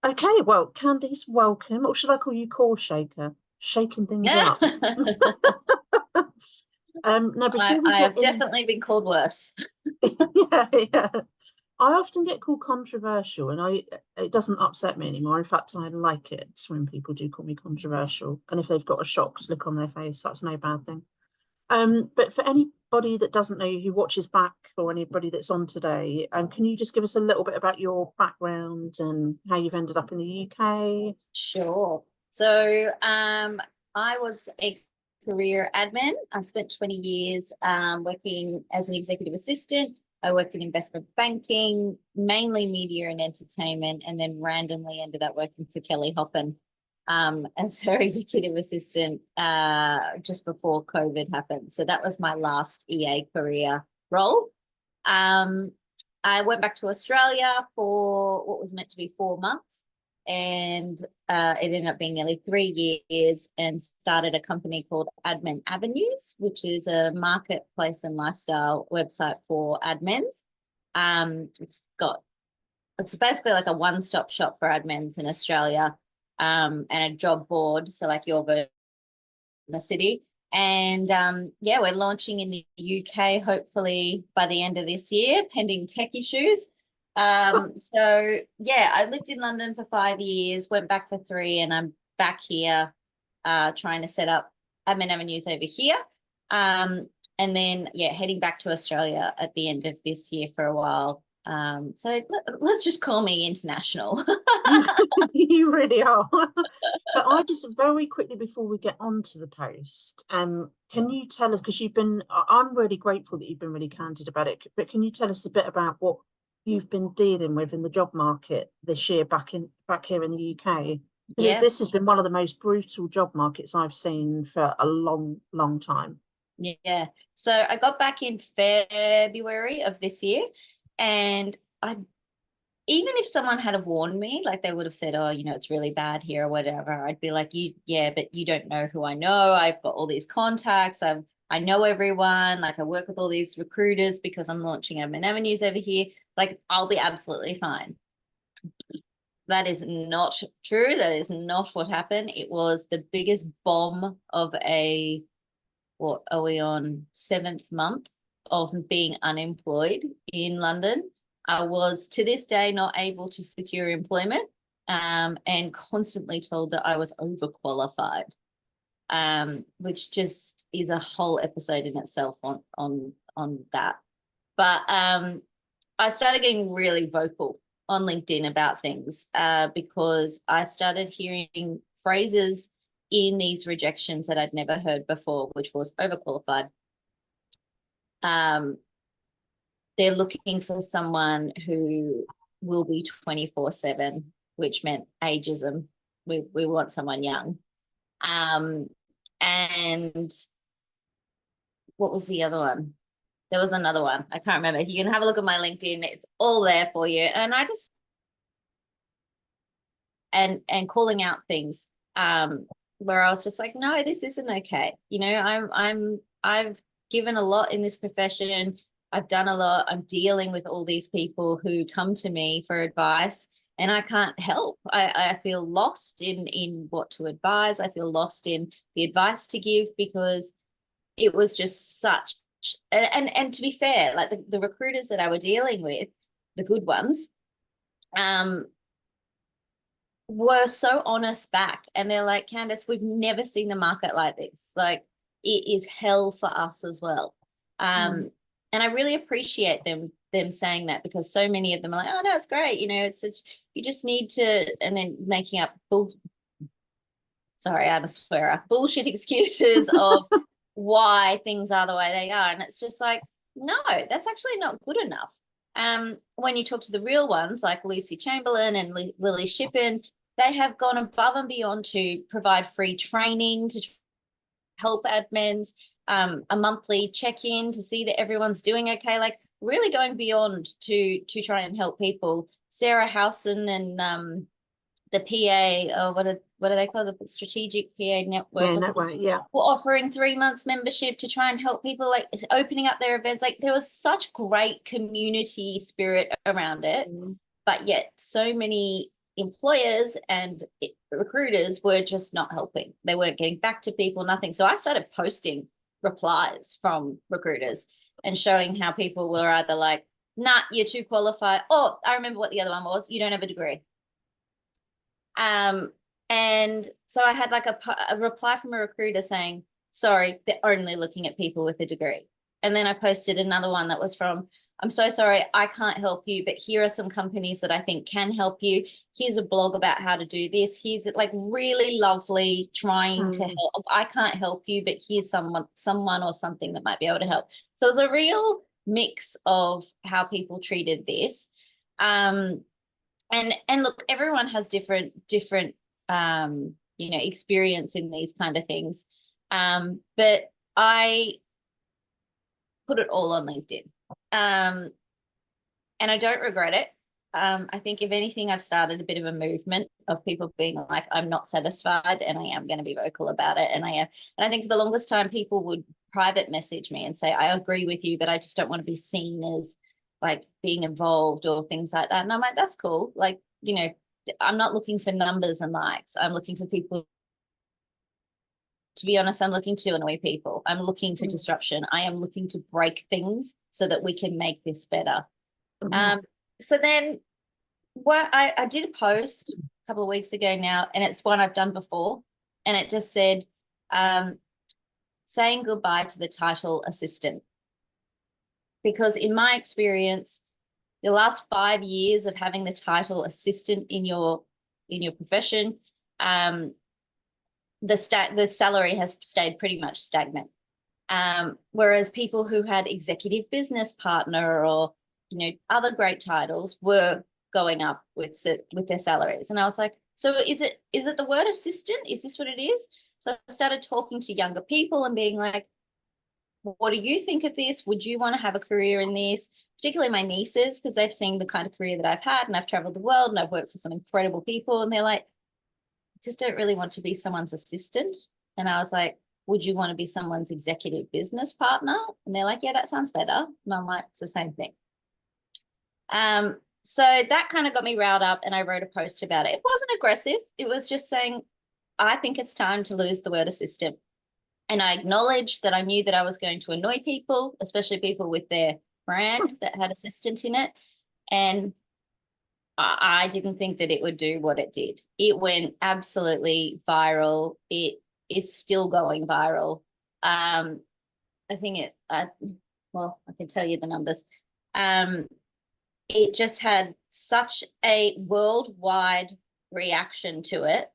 Okay, well, Candice, welcome. Or should I call you core shaker? Shaking things Yeah. up. Now I, before we I get have in, definitely been called worse. yeah, yeah. I often get called controversial, and it doesn't upset me anymore. In fact, I like it when people do call me controversial, and if they've got a shocked look on their face, that's no bad thing. But for anybody that doesn't know you, who watches back, or anybody that's on today, can you just give us a little bit about your background and how you've ended up in the UK? Sure. So I was a career admin. I spent 20 years working as an executive assistant. I worked in investment banking, mainly media and entertainment, and then randomly ended up working for Kelly Hoppen as her executive assistant just before COVID happened. So that was my last EA career role. Um, I went back to Australia for what was meant to be 4 months, and it ended up being nearly 3 years, and started a company called Admin Avenues, which is a marketplace and lifestyle website for admins. It's basically like a one-stop shop for admins in Australia, and a job board. So like your version in the city. And yeah, we're launching in the UK hopefully by the end of this year, pending tech issues. So yeah, I lived in London for 5 years, went back for 3, and I'm back here trying to set up Admin Avenues over here. And then yeah, heading back to Australia at the end of this year for a while. So let's just call me international. You really are. But I just very quickly before we get on to the post, can you tell us, because I'm really grateful that you've been really candid about it, but can you tell us a bit about what you've been dealing with in the job market this year back here in the UK? Because Yeah. this has been one of the most brutal job markets I've seen for a long, long time. Yeah. So I got back in February of this year, and I even if someone had have warned me, like they would have said, oh, it's really bad here or whatever, I'd be like, yeah, but you don't know who I know. I've got all these contacts. I know everyone. Like I work with all these recruiters because I'm launching Admin Avenues over here. Like I'll be absolutely fine. That is not true. That is not what happened. It was the biggest bomb of what are we on, 7th month of being unemployed in London. I was to this day not able to secure employment, and constantly told that I was overqualified, which just is a whole episode in itself on that. But I started getting really vocal on LinkedIn about things because I started hearing phrases in these rejections that I'd never heard before, which was overqualified. They're looking for someone who will be 24/7, which meant ageism. We want someone young. And what was the other one? There was another one. I can't remember. You can have a look at my LinkedIn. It's all there for you. And I just and calling out things where I was just like, no, this isn't okay. I've given a lot in this profession. I've done a lot. I'm dealing with all these people who come to me for advice, and I can't help. I feel lost in what to advise. I feel lost in the advice to give because it was just such and to be fair, like the recruiters that I were dealing with, the good ones, were so honest back, and they're like, Candice, we've never seen the market like this. Like it is hell for us as well. And I really appreciate them saying that, because so many of them are like, oh no, it's great, it's such, you just need to, and then making up sorry, I'm a swearer, bullshit excuses of why things are the way they are. And it's just like, no, that's actually not good enough. When you talk to the real ones like Lucy Chamberlain and Lily Shippen, they have gone above and beyond to provide free training to help admins, a monthly check-in to see that everyone's doing okay, like really going beyond to try and help people. Sarah Howson and the PA, or what do they call the strategic PA network? Yeah, network, yeah. Were offering 3 months membership to try and help people, like opening up their events. Like there was such great community spirit around it, but yet so many employers and recruiters were just not helping. They weren't getting back to people, nothing. So I started posting replies from recruiters and showing how people were either like, nah, you're too qualified. Oh, I remember what the other one was. You don't have a degree. And so I had like a reply from a recruiter saying, sorry, they're only looking at people with a degree. And then I posted another one that was from, I'm so sorry, I can't help you, but here are some companies that I think can help you. Here's a blog about how to do this. Here's like really lovely trying to help. I can't help you, but here's someone or something that might be able to help. So it was a real mix of how people treated this. And look, everyone has different experience in these kind of things. But I put it all on LinkedIn. And I don't regret it. I think if anything, I've started a bit of a movement of people being like, I'm not satisfied and I am going to be vocal about it. And I think for the longest time, people would private message me and say, I agree with you, but I just don't want to be seen as like being involved or things like that. And I'm like, that's cool. Like, I'm not looking for numbers and likes. I'm looking for people. To be honest, I'm looking to annoy people. I'm looking for disruption. I am looking to break things so that we can make this better. So then what I did a post a couple of weeks ago now, and it's one I've done before. And it just said, saying goodbye to the title assistant. Because in my experience, the last 5 years of having the title assistant in your profession, the salary has stayed pretty much stagnant. Whereas people who had executive business partner or, other great titles were going up with their salaries. And I was like, so is it the word assistant? Is this what it is? So I started talking to younger people and being like, what do you think of this? Would you want to have a career in this? Particularly my nieces, because they've seen the kind of career that I've had and I've traveled the world and I've worked for some incredible people. And they're like, just don't really want to be someone's assistant. And I was like, would you want to be someone's executive business partner? And they're like, yeah, that sounds better. And I'm like, it's the same thing. So that kind of got me riled up and I wrote a post about it. It wasn't aggressive. It was just saying, I think it's time to lose the word assistant. And I acknowledged that I knew that I was going to annoy people, especially people with their brand that had assistant in it. And I didn't think that it would do what it did. It went absolutely viral. It is still going viral. I think I can tell you the numbers. It just had such a worldwide reaction to it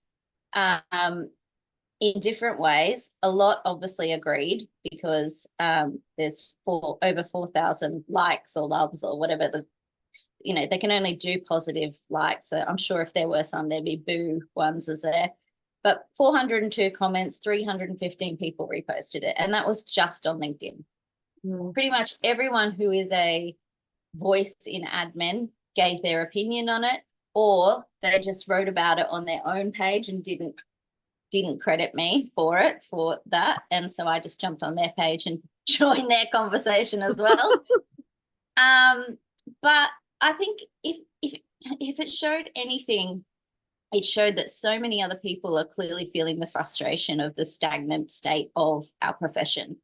in different ways. A lot obviously agreed because there's over 4,000 likes or loves or whatever they can only do positive likes. So I'm sure if there were some, there'd be boo ones as there. But 402 comments, 315 people reposted it. And that was just on LinkedIn. Pretty much everyone who is a voice in admin gave their opinion on it, or they just wrote about it on their own page and didn't credit me for that. And so I just jumped on their page and joined their conversation as well. But I think if it showed anything, it showed that so many other people are clearly feeling the frustration of the stagnant state of our profession,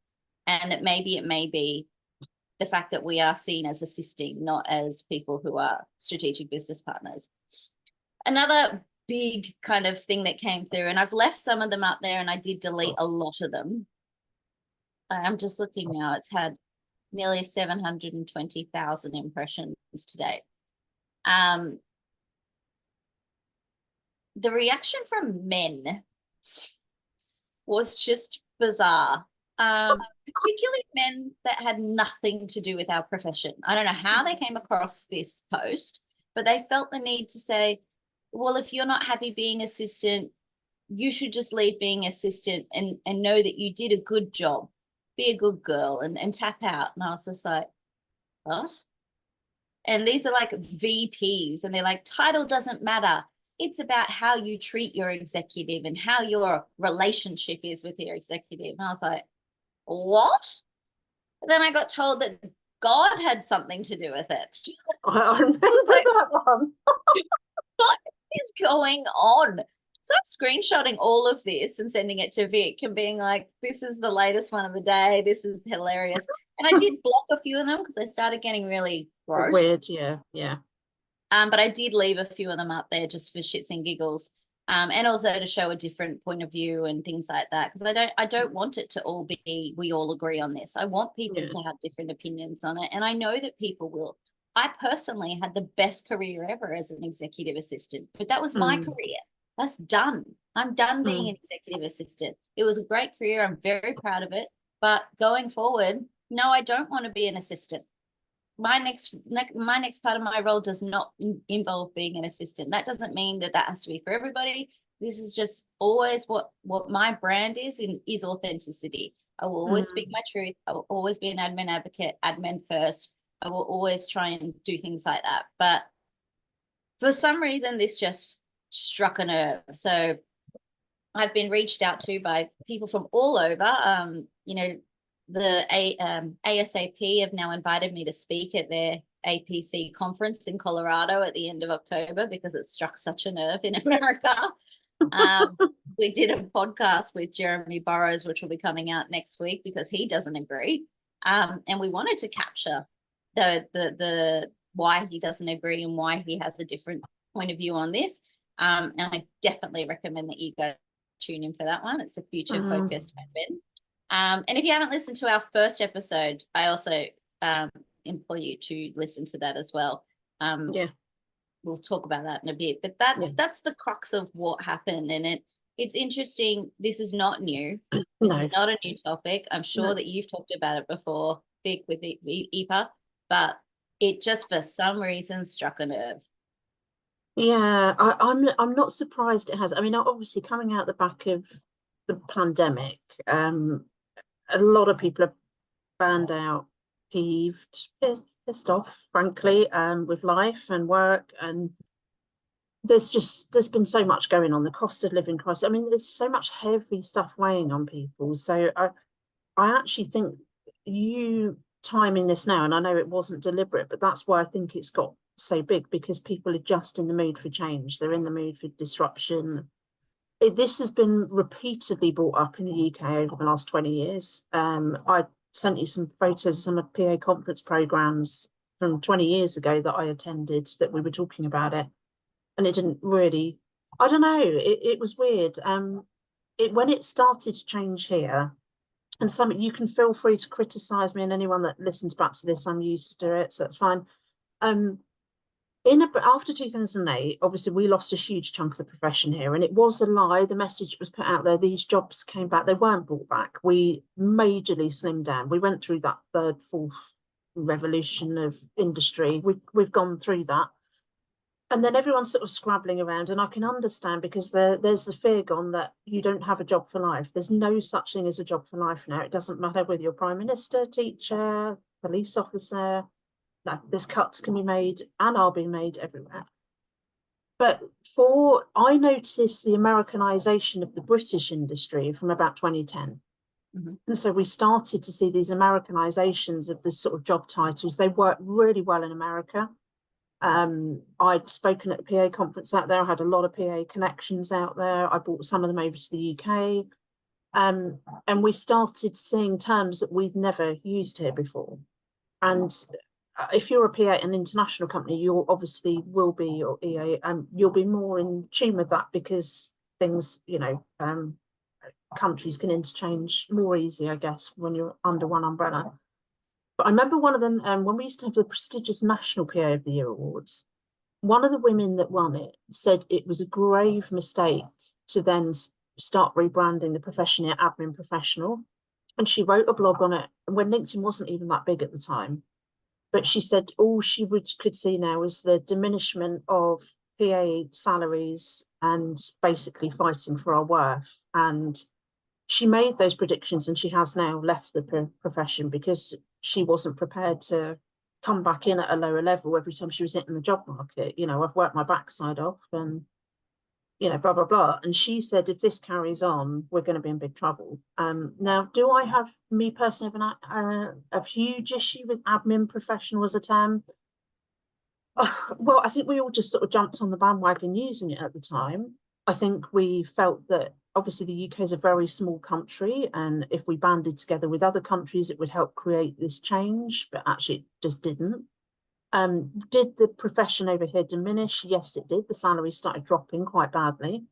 and that maybe it may be the fact that we are seen as assisting, not as people who are strategic business partners. Another big kind of thing that came through, and I've left some of them up there and I did delete a lot of them. I'm just looking now. It's had nearly 720,000 impressions to date. The reaction from men was just bizarre, particularly men that had nothing to do with our profession. I don't know how they came across this post, but they felt the need to say, well, if you're not happy being assistant, you should just leave being assistant and know that you did a good job. Be a good girl and tap out. And I was just like, what? And these are like VPs and they're like, title doesn't matter. It's about how you treat your executive and how your relationship is with your executive. And I was like, what? And then I got told that God had something to do with it. I remember that one. What is going on? So I'm screenshotting all of this and sending it to Vic and being like, this is the latest one of the day. This is hilarious. And I did block a few of them because they started getting really gross. Weird, yeah, yeah. But I did leave a few of them up there just for shits and giggles. And also to show a different point of view and things like that. Because I don't want it to all be, we all agree on this. I want people to have different opinions on it. And I know that people will. I personally had the best career ever as an executive assistant, but that was my career. That's done. I'm done being an executive assistant. It was a great career. I'm very proud of it. But going forward, no, I don't want to be an assistant. My next part of my role does not involve being an assistant. That doesn't mean that has to be for everybody. This is just always what my brand is authenticity. I will always speak my truth. I will always be an admin advocate, admin first. I will always try and do things like that. But for some reason, this just struck a nerve. So I've been reached out to by people from all over. The ASAP have now invited me to speak at their APC conference in Colorado at the end of October because it struck such a nerve in America. We did a podcast with Jeremy Burrows, which will be coming out next week because he doesn't agree. And we wanted to capture the why he doesn't agree and why he has a different point of view on this. And I definitely recommend that you go tune in for that one. It's a future focused admin. And if you haven't listened to our first episode, I also implore you to listen to that as well. We'll talk about that in a bit, but that's the crux of what happened. And it's interesting. This is not new. This is not a new topic. I'm sure that you've talked about it before, Vic, with the EPAA, but it just for some reason struck a nerve. Yeah, I'm not surprised it has. I mean, obviously coming out the back of the pandemic, a lot of people are burned out, peeved, pissed off, frankly, with life and work. And there's been so much going on, the cost of living crisis. I mean, there's so much heavy stuff weighing on people. So I actually think you timing this now, and I know it wasn't deliberate, but that's why I think it's got so big, because people are just in the mood for change. They're in the mood for disruption. This has been repeatedly brought up in the UK over the last 20 years. I sent you some photos of some of PA conference programs from 20 years ago that I attended that we were talking about it. And it didn't really, I don't know, it was weird. When it started to change here, and you can feel free to criticise me, and anyone that listens back to this, I'm used to it, so that's fine. After 2008, obviously we lost a huge chunk of the profession here, and it was a lie. The message that was put out there, these jobs came back, they weren't brought back. We majorly slimmed down. We went through that third, fourth revolution of industry. We've gone through that. And then everyone's sort of scrabbling around, and I can understand, because there's the fear gone that you don't have a job for life. There's no such thing as a job for life now. It doesn't matter whether you're prime minister, teacher, police officer. No, there's cuts can be made and are being made everywhere. But I noticed the Americanization of the British industry from about 2010. And so we started to see these Americanizations of the sort of job titles. They work really well in America. I'd spoken at a PA conference out there. I had a lot of PA connections out there. I brought some of them over to the UK. And we started seeing terms that we'd never used here before. And if you're a PA, an international company, you obviously will be, or EA, you'll be more in tune with that, because things, countries can interchange more easy, I guess, when you're under one umbrella. But I remember one of them, when we used to have the prestigious National PA of the Year awards, one of the women that won it said it was a grave mistake to then start rebranding the profession here, admin professional. And she wrote a blog on it when LinkedIn wasn't even that big at the time. But she said all she could see now was the diminishment of PA salaries and basically fighting for our worth. And she made those predictions, and she has now left the profession because she wasn't prepared to come back in at a lower level every time she was hitting the job market. I've worked my backside off and, blah, blah, blah. And she said, if this carries on, we're going to be in big trouble. Now, do I have, me personally, have a huge issue with admin professional as a term? Well, I think we all just sort of jumped on the bandwagon using it at the time. I think we felt that obviously the UK is a very small country, and if we banded together with other countries, it would help create this change, but actually it just didn't. Did the profession over here diminish? Yes, it did. The salary started dropping quite badly.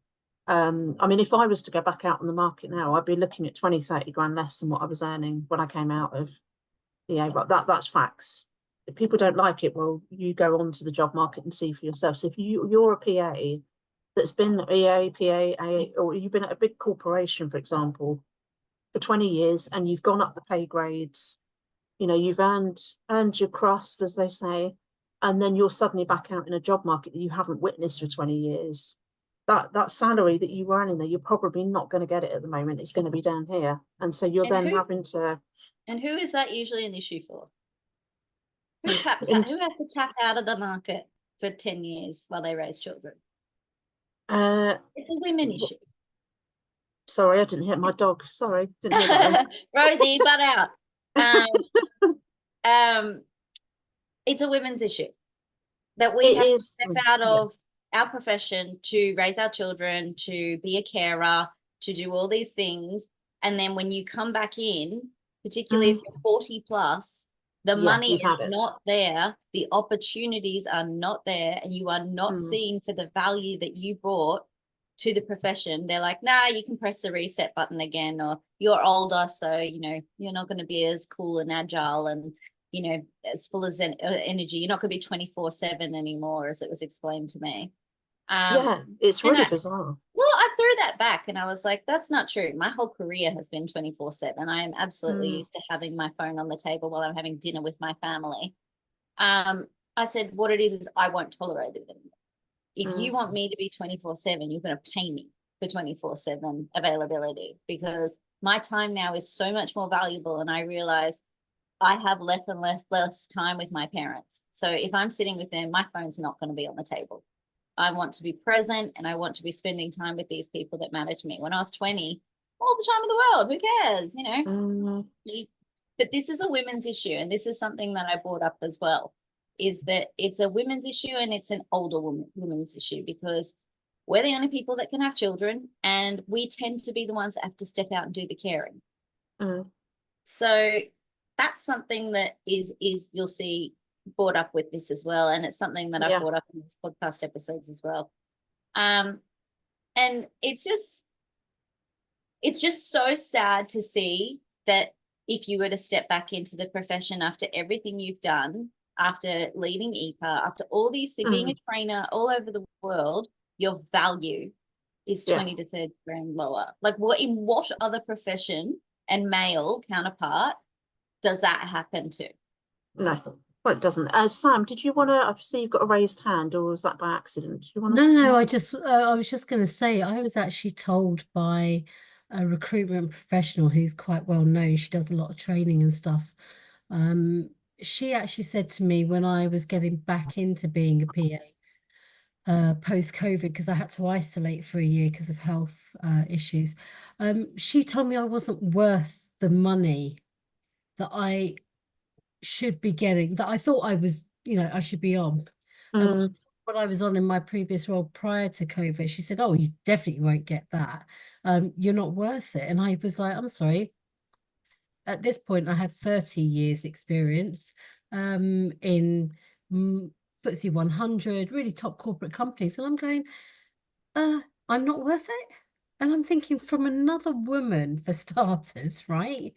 I mean, if I was to go back out on the market now, I'd be looking at 20, 30 grand less than what I was earning when I came out of EA, but that's facts. If people don't like it, well, you go on to the job market and see for yourself. So if you're a PA that's been EA, PA, or you've been at a big corporation, for example, for 20 years and you've gone up the pay grades, you know, you've earned your crust, as they say, and then you're suddenly back out in a job market that you haven't witnessed for 20 years. That salary that you were earning there, you're probably not going to get it at the moment. It's going to be down here. And so you're then having to. And who is that usually an issue for? Who taps And, out? Who has to tap out of the market for 10 years while they raise children? It's a women issue. Sorry, I didn't hear my dog. Sorry, didn't hear that one. Rosie, butt out. It's a women's issue that we have to step out of our profession to raise our children, to be a carer, to do all these things. And then when you come back in, particularly if you're 40 plus, the money is not there, the opportunities are not there, and you are not seen for the value that you brought to the profession. They're like, nah, you can press the reset button again, or you're older, so you know you're not going to be as cool and agile and you know as full as energy. You're not going to be 24/7 anymore, as it was explained to me. Yeah, it's really bizarre. Well, I threw that back and I was like, that's not true. My whole career has been 24/7. I am absolutely used to having my phone on the table while I'm having dinner with my family. I said, what it is I won't tolerate it anymore. If you want me to be 24/7, you're going to pay me for 24/7 availability, because my time now is so much more valuable. And I realize I have less and less time with my parents. So if I'm sitting with them, my phone's not going to be on the table. I want to be present and I want to be spending time with these people that matter to me. When I was 20, all the time in the world, who cares, you know? But this is a women's issue, and this is something that I brought up as well, is that it's a women's issue and it's an older women's issue, because we're the only people that can have children, and we tend to be the ones that have to step out and do the caring. So that's something that is you'll see brought up with this as well, and it's something that I've brought up in these podcast episodes as well. And it's just so sad to see that if you were to step back into the profession after everything you've done, after leaving EPAA, after all these things, being a trainer all over the world, your value is 20 to 30 grand lower. Like, in what other profession and male counterpart does that happen to? No. Well, it doesn't. Sam, did you want to? I see you've got a raised hand, or was that by accident? Do you want to? No, I was just going to say, I was actually told by a recruitment professional who's quite well known. She does a lot of training and stuff. She actually said to me when I was getting back into being a PA, post-COVID, because I had to isolate for a year because of health issues. She told me I wasn't worth the money that I should be getting, that I thought I was, you know, I should be on. And what I was on in my previous role prior to COVID, she said, oh, you definitely won't get that. You're not worth it. And I was like, I'm sorry. At this point, I had 30 years experience in FTSE 100, really top corporate companies. And I'm going, I'm not worth it. And I'm thinking, from another woman, for starters, right?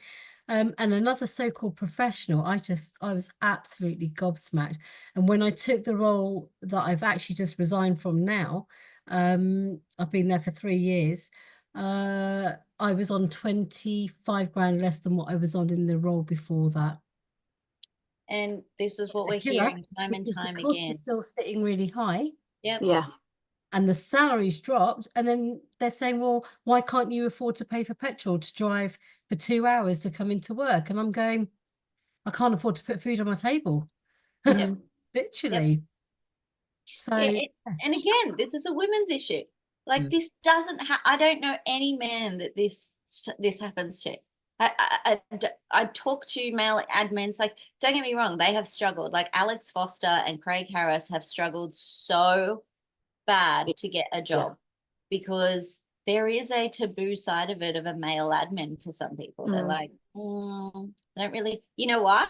And another so-called professional, I was absolutely gobsmacked. And when I took the role that I've actually just resigned from now, I've been there for 3 years, I was on 25 grand less than what I was on in the role before that. And this is what we're hearing time and time again. The cost is still sitting really high. Yep. Yeah. And the salary's dropped, and then they're saying, well, why can't you afford to pay for petrol to drive for 2 hours to come into work? And I'm going, I can't afford to put food on my table. Literally. Yep. So and again, this is a women's issue. Like, this doesn't I don't know any man that this happens to. I talk to male admins, like, don't get me wrong, they have struggled. Like Alex Foster and Craig Harris have struggled so bad to get a job because there is a taboo side of it of a male admin for some people. They're like, I don't really, you know why?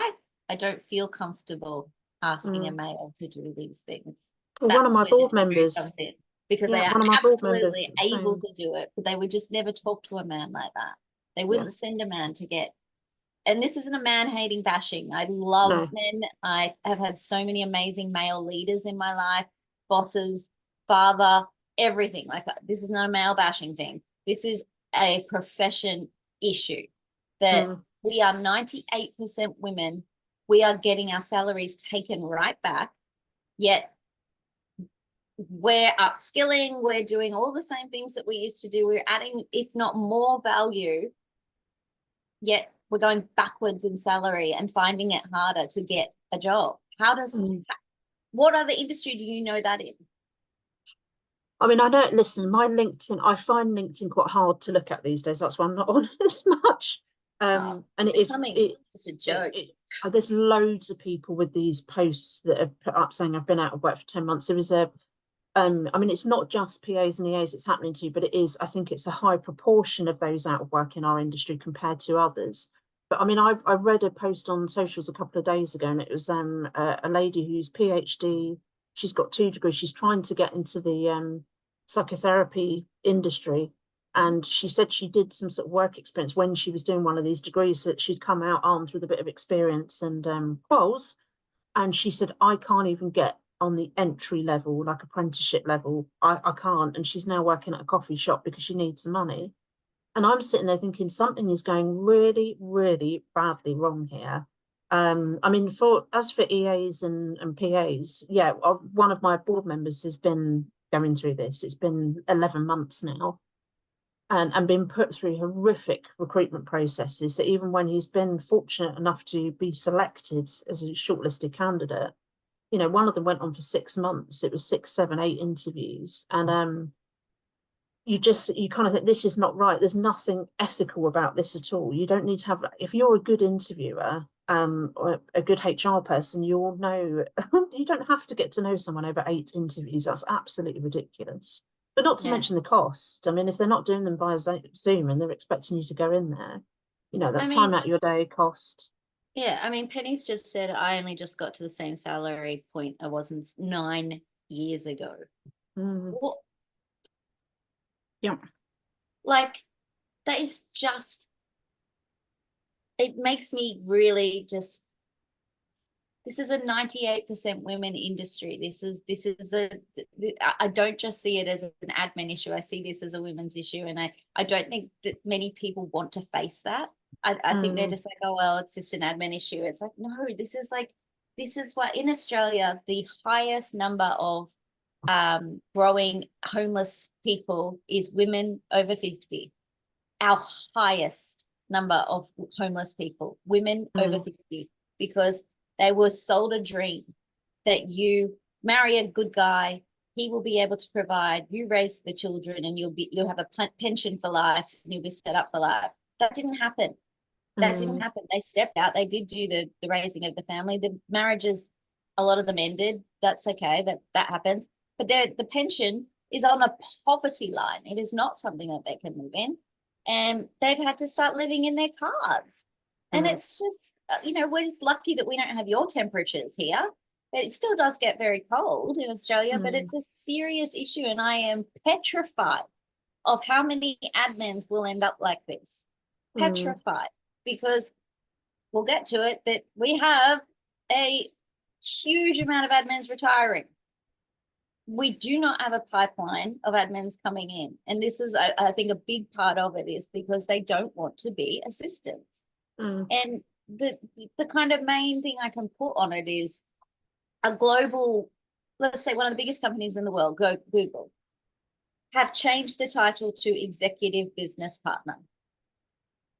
I don't feel comfortable asking a male to do these things. Well, one of That's my where the board taboo members, comes in, because they yeah, are one of my board absolutely members, able same. to do it, but they would just never talk to a man like that. They wouldn't Yeah. send a man to get, and this isn't a man-hating bashing. I love men. I have had so many amazing male leaders in my life, bosses, father, everything. Like, this is not a male bashing thing. This is a profession issue that we are 98% women. We are getting our salaries taken right back, yet we're upskilling, we're doing all the same things that we used to do. We're adding, if not more value, yet we're going backwards in salary and finding it harder to get a job. How does, what other industry do you know that in? I mean, I don't listen, my LinkedIn, I find LinkedIn quite hard to look at these days. That's why I'm not on as much. And it is just a joke. There's loads of people with these posts that have put up saying I've been out of work for 10 months. There was a I mean, it's not just PAs and EAs it's happening to, but it is, I think it's a high proportion of those out of work in our industry compared to others. But I mean, I read a post on socials a couple of days ago, and it was a lady who's PhD, she's got 2 degrees, she's trying to get into the psychotherapy industry. And she said she did some sort of work experience when she was doing one of these degrees, that she'd come out armed with a bit of experience and quals. And she said, I can't even get on the entry level, like apprenticeship level. I can't. And she's now working at a coffee shop because she needs the money. And I'm sitting there thinking something is going really, really badly wrong here. I mean, as for EAs and PAs, yeah, one of my board members has been going through this. It's been 11 months now. And been put through horrific recruitment processes, that even when he's been fortunate enough to be selected as a shortlisted candidate, you know, one of them went on for 6 months. It was 6, 7, 8 interviews. And you kind of think, this is not right. There's nothing ethical about this at all. You don't need to have, if you're a good interviewer, or a good HR person, you'll know, you don't have to get to know someone over 8 interviews. That's absolutely ridiculous. But not to mention the cost. I mean, if they're not doing them via Zoom and they're expecting you to go in there, you know, that's time out of your day, cost. Yeah, I mean, Penny's just said, I only just got to the same salary point I wasn't 9 years ago. What? Yeah. Like, that is just, it makes me really just, this is a 98% women industry. I don't just see it as an admin issue. I see this as a women's issue. And I don't think that many people want to face that. I think they're just like, oh, well, it's just an admin issue. It's like, no, this is what in Australia, the highest number of growing homeless people is women over 50. Our highest number of homeless people, women over 50, because they were sold a dream that you marry a good guy, he will be able to provide, you raise the children, and you'll have a pension for life, and you'll be set up for life. That didn't happen. That didn't happen. They stepped out. They did do the raising of the family. The marriages, a lot of them ended. That's okay. That happens. But the pension is on a poverty line. It is not something that they can live in. And they've had to start living in their cars. And it's just, you know, we're just lucky that we don't have your temperatures here. It still does get very cold in Australia, but it's a serious issue. And I am petrified of how many admins will end up like this. Petrified, because we'll get to it, that we have a huge amount of admins retiring. We do not have a pipeline of admins coming in. And this is, I think, a big part of it is because they don't want to be assistants. And the kind of main thing I can put on it is a global, let's say one of the biggest companies in the world, Google, have changed the title to executive business partner.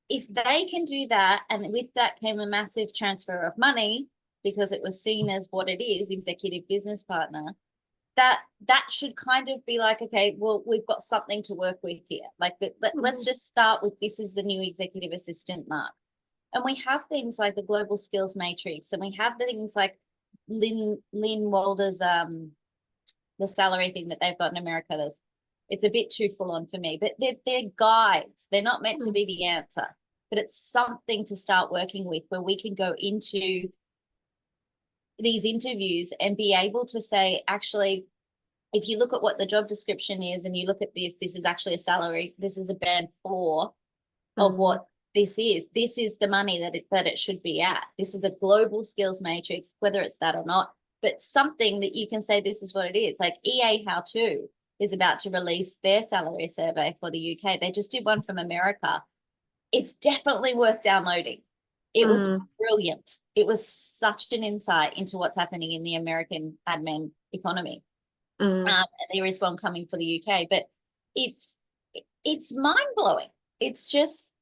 If they can do that, and with that came a massive transfer of money because it was seen as what it is, executive business partner, that should kind of be like, okay, well, we've got something to work with here. Like let's just start with, this is the new executive assistant mark. And we have things like the global skills matrix, and we have things like Lynn Walder's the salary thing that they've got in America. It's a bit too full on for me, but they're guides. They're not meant to be the answer, but it's something to start working with, where we can go into these interviews and be able to say, actually, if you look at what the job description is and you look at this is actually a salary, this is a band 4 of what this is the money that it should be at. This is a global skills matrix, whether it's that or not, but something that you can say, this is what it is. Like EA How To is about to release their salary survey for the UK. They just did one from America. It's definitely worth downloading. It was brilliant. It was such an insight into what's happening in the American admin economy. And there is one coming for the UK, but it's mind-blowing. It's just,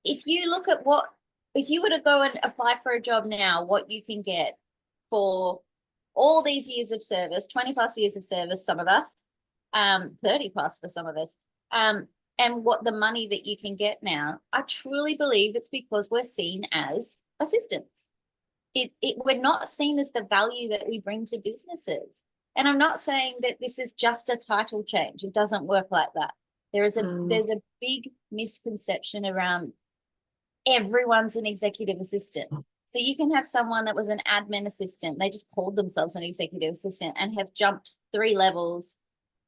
if you look at if you were to go and apply for a job now, what you can get for all these years of service, 20 plus years of service, some of us, 30 plus for some of us, and what the money that you can get now, I truly believe it's because we're seen as assistants. We're not seen as the value that we bring to businesses. And I'm not saying that this is just a title change. It doesn't work like that. There's a big misconception around everyone's an executive assistant. So you can have someone that was an admin assistant. They just called themselves an executive assistant and have jumped 3 levels.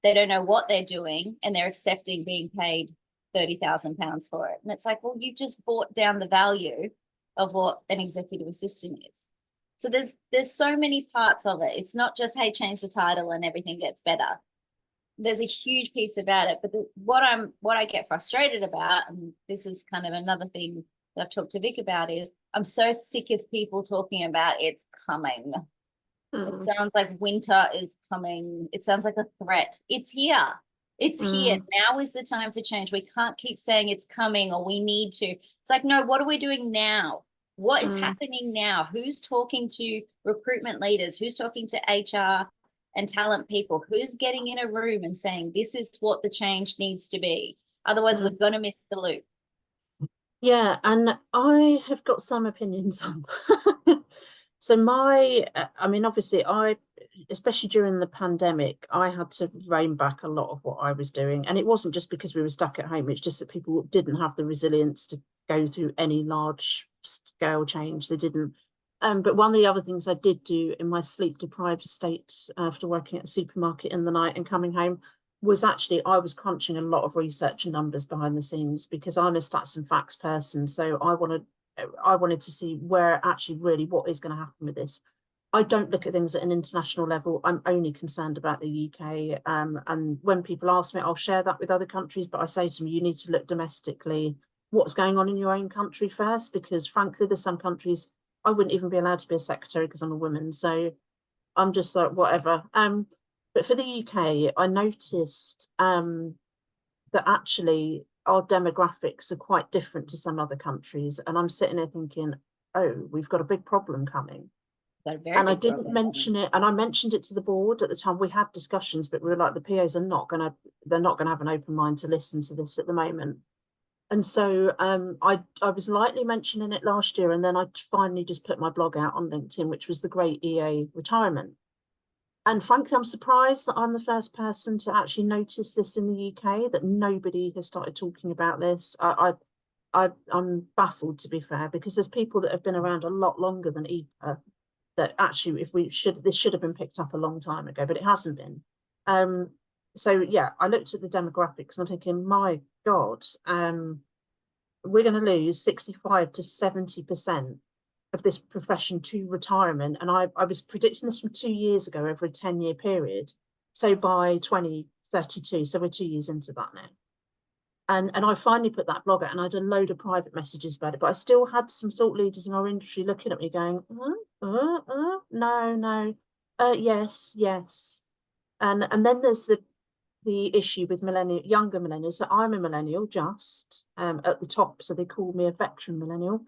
They don't know what they're doing, and they're accepting being paid £30,000 for it. And it's like, well, you've just brought down the value of what an executive assistant is. So there's so many parts of it. It's not just, hey, change the title and everything gets better. There's a huge piece about it. But what I get frustrated about, and this is kind of another thing that I've talked to Vic about, is I'm so sick of people talking about it's coming. It sounds like winter is coming. It sounds like a threat. It's here. It's here. Now is the time for change. We can't keep saying it's coming or we need to. It's like, no, what are we doing now? What is happening now? Who's talking to recruitment leaders? Who's talking to HR and talent people? Who's getting in a room and saying, this is what the change needs to be? Otherwise, we're going to miss the loop. Yeah, and I have got some opinions on that. So I mean, obviously, especially during the pandemic, I had to rein back a lot of what I was doing. And it wasn't just because we were stuck at home. It's just that people didn't have the resilience to go through any large scale change. They didn't. But one of the other things I did do in my sleep deprived state after working at a supermarket in the night and coming home was actually, I was crunching a lot of research and numbers behind the scenes, because I'm a stats and facts person. So I wanted to see where actually really what is going to happen with this. I don't look at things at an international level. I'm only concerned about the UK. And when people ask me, I'll share that with other countries, but I say to them, you need to look domestically, what's going on in your own country first, because frankly, there's some countries I wouldn't even be allowed to be a secretary because I'm a woman. So I'm just like, whatever. But for the UK, I noticed that actually our demographics are quite different to some other countries. And I'm sitting there thinking, oh, we've got a big problem coming. And I didn't mention it, and I mentioned it to the board at the time. We had discussions, but we were like, the PAs are not gonna have an open mind to listen to this at the moment. And so I was lightly mentioning it last year, and then I finally just put my blog out on LinkedIn, which was the Great EA Retirement. And frankly, I'm surprised that I'm the first person to actually notice this in the UK, that nobody has started talking about this. I'm baffled, to be fair, because there's people that have been around a lot longer than EPAA that actually, this should have been picked up a long time ago, but it hasn't been. So yeah, I looked at the demographics and I'm thinking, my God, we're going to lose 65 to 70% of this profession to retirement. And I was predicting this from 2 years ago over a 10-year period. So by 2032, so we're 2 years into that now. And I finally put that blog out, and I had a load of private messages about it, but I still had some thought leaders in our industry looking at me going, no, yes. And then there's the issue with younger millennials. So I'm a millennial, just at the top, so they call me a veteran millennial.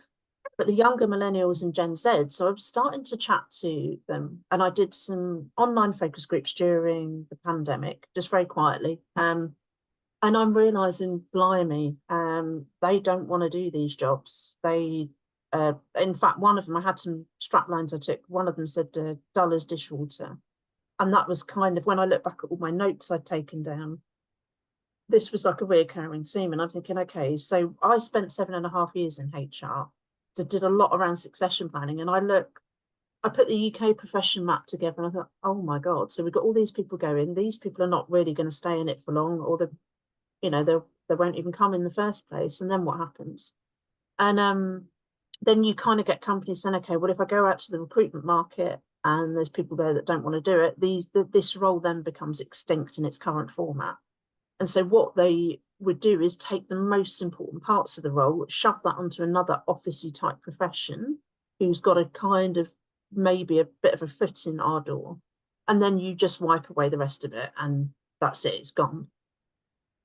but the younger millennials and Gen Z. So I was starting to chat to them, and I did some online focus groups during the pandemic, just very quietly. And I'm realizing, blimey, they don't want to do these jobs. They, in fact, one of them, I had some strap lines I took. One of them said, dull as dishwater. And that was kind of, when I look back at all my notes I'd taken down, this was like a recurring theme. And I'm thinking, okay, so I spent 7.5 years in HR, so did a lot around succession planning. And I put the UK profession map together, and I thought, oh my God, so we've got all these people going. These people are not really going to stay in it for long, or they won't even come in the first place. And then what happens? And then you kind of get companies saying, okay, well, if I go out to the recruitment market and there's people there that don't want to do it, this role then becomes extinct in its current format. And so what they would do is take the most important parts of the role, shove that onto another officey type profession who's got a kind of maybe a bit of a foot in our door. And then you just wipe away the rest of it, and that's it, it's gone.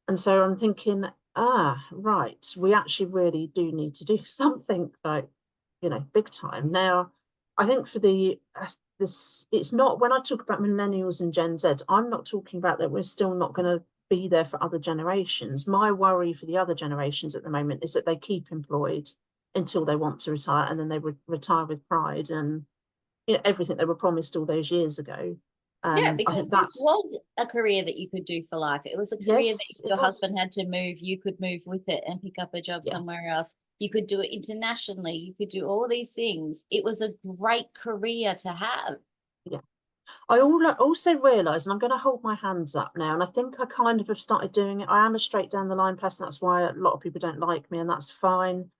And so I'm thinking, right, we actually really do need to do something, like, big time. Now, I think for it's not, when I talk about millennials and Gen Z, I'm not talking about that we're still not going to be there for other generations. My worry for the other generations at the moment is that they keep employed until they want to retire, and then they would retire with pride and everything they were promised all those years ago. Yeah, I because think this was a career that you could do for life. It was a career that yes, if your husband had to move, you could move with it and pick up a job Yeah. somewhere else. You could do it internationally. You could do all these things. It was a great career to have. Yeah. I also realise, and I'm going to hold my hands up now, and I think I kind of have started doing it. I am a straight down the line person. That's why a lot of people don't like me, and that's fine.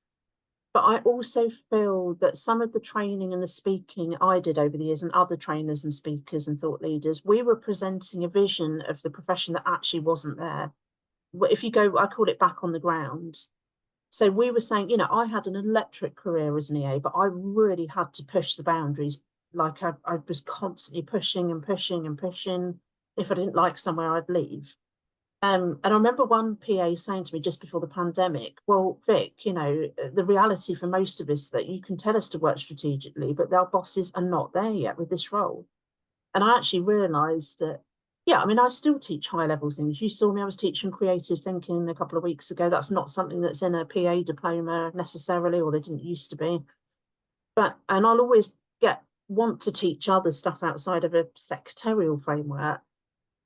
But I also feel that some of the training and the speaking I did over the years, and other trainers and speakers and thought leaders, we were presenting a vision of the profession that actually wasn't there. If you go, I call it back on the ground. So we were saying, I had an electric career as an EA, but I really had to push the boundaries. Like I was constantly pushing and pushing and pushing. If I didn't like somewhere, I'd leave. And I remember one PA saying to me just before the pandemic, well, Vic, the reality for most of us that you can tell us to work strategically, but our bosses are not there yet with this role. And I actually realised that, yeah, I mean, I still teach high level things. You saw me, I was teaching creative thinking a couple of weeks ago. That's not something that's in a PA diploma necessarily, or they didn't used to be. And I'll always want to teach other stuff outside of a secretarial framework.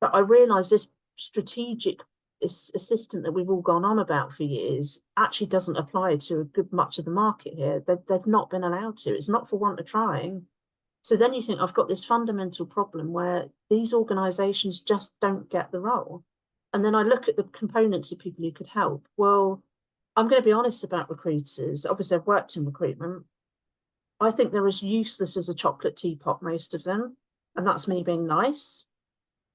But I realise this strategic assistant that we've all gone on about for years actually doesn't apply to a good much of the market here. They've not been allowed to. It's not for want of trying. So then you think, I've got this fundamental problem where these organisations just don't get the role. And then I look at the components of people who could help. Well, I'm going to be honest about recruiters. Obviously, I've worked in recruitment. I think they're as useless as a chocolate teapot, most of them. And that's me being nice.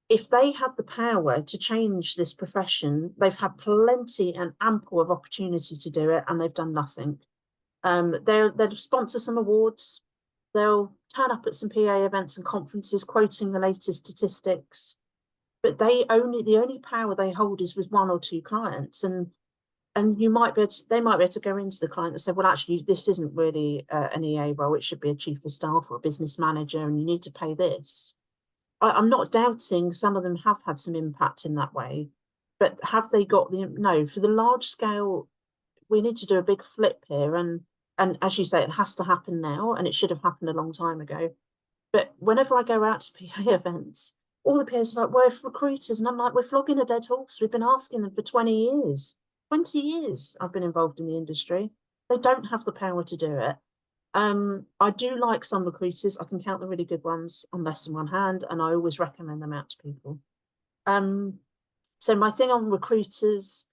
If they had the power to change this profession, they've had plenty and ample of opportunity to do it, and they've done nothing. They'll sponsor some awards. They'll turn up at some PA events and conferences quoting the latest statistics, but the only power they hold is with one or two clients. And they might be able to go into the client and say, well, actually, this isn't really an EA role. It should be a chief of staff or a business manager, and you need to pay this. I'm not doubting some of them have had some impact in that way, but have they got no, for the large scale, we need to do a big flip here. And as you say, it has to happen now, and it should have happened a long time ago. But whenever I go out to PA events, all the PAs are like, we're recruiters. And I'm like, we're flogging a dead horse. We've been asking them for 20 years. 20 years I've been involved in the industry. They don't have the power to do it. I do like some recruiters. I can count the really good ones on less than one hand, and I always recommend them out to people. So my thing on recruiters,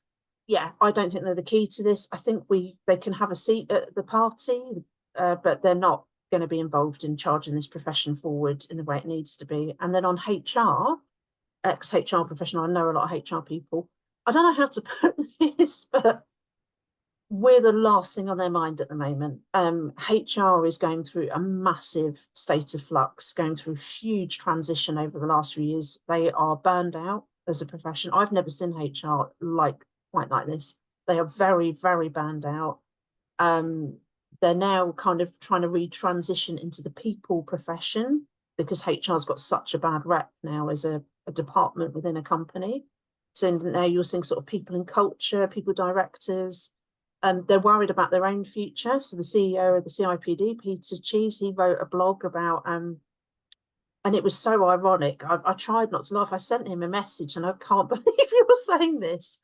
yeah, I don't think they're the key to this. I think they can have a seat at the party, but they're not going to be involved in charging this profession forward in the way it needs to be. And then on HR, ex-HR professional, I know a lot of HR people. I don't know how to put this, but we're the last thing on their mind at the moment. HR is going through a massive state of flux, going through huge transition over the last few years. They are burned out as a profession. I've never seen HR quite like this. They are very, very burned out. they're now kind of trying to retransition into the people profession, because HR's got such a bad rep now as a department within a company. So now you're seeing sort of people and culture, people directors. They're worried about their own future. So the CEO of the CIPD, Peter Cheese, he wrote a blog about, and it was so ironic. I tried not to laugh. I sent him a message, and I can't believe you were saying this.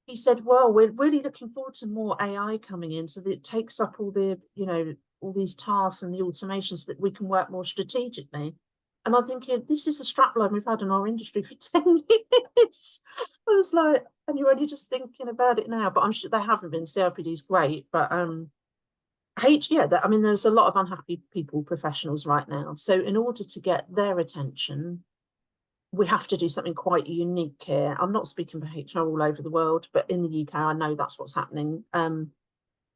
He said, well, we're really looking forward to more AI coming in, so that it takes up all the, all these tasks and the automations, that we can work more strategically. And I'm thinking, this is the strapline we've had in our industry for 10 years. I was like, and you're only just thinking about it now, but I'm sure they haven't been. CIPD is great, but I mean, there's a lot of unhappy people, professionals right now. So in order to get their attention, we have to do something quite unique here. I'm not speaking for HR all over the world, but in the UK, I know that's what's happening.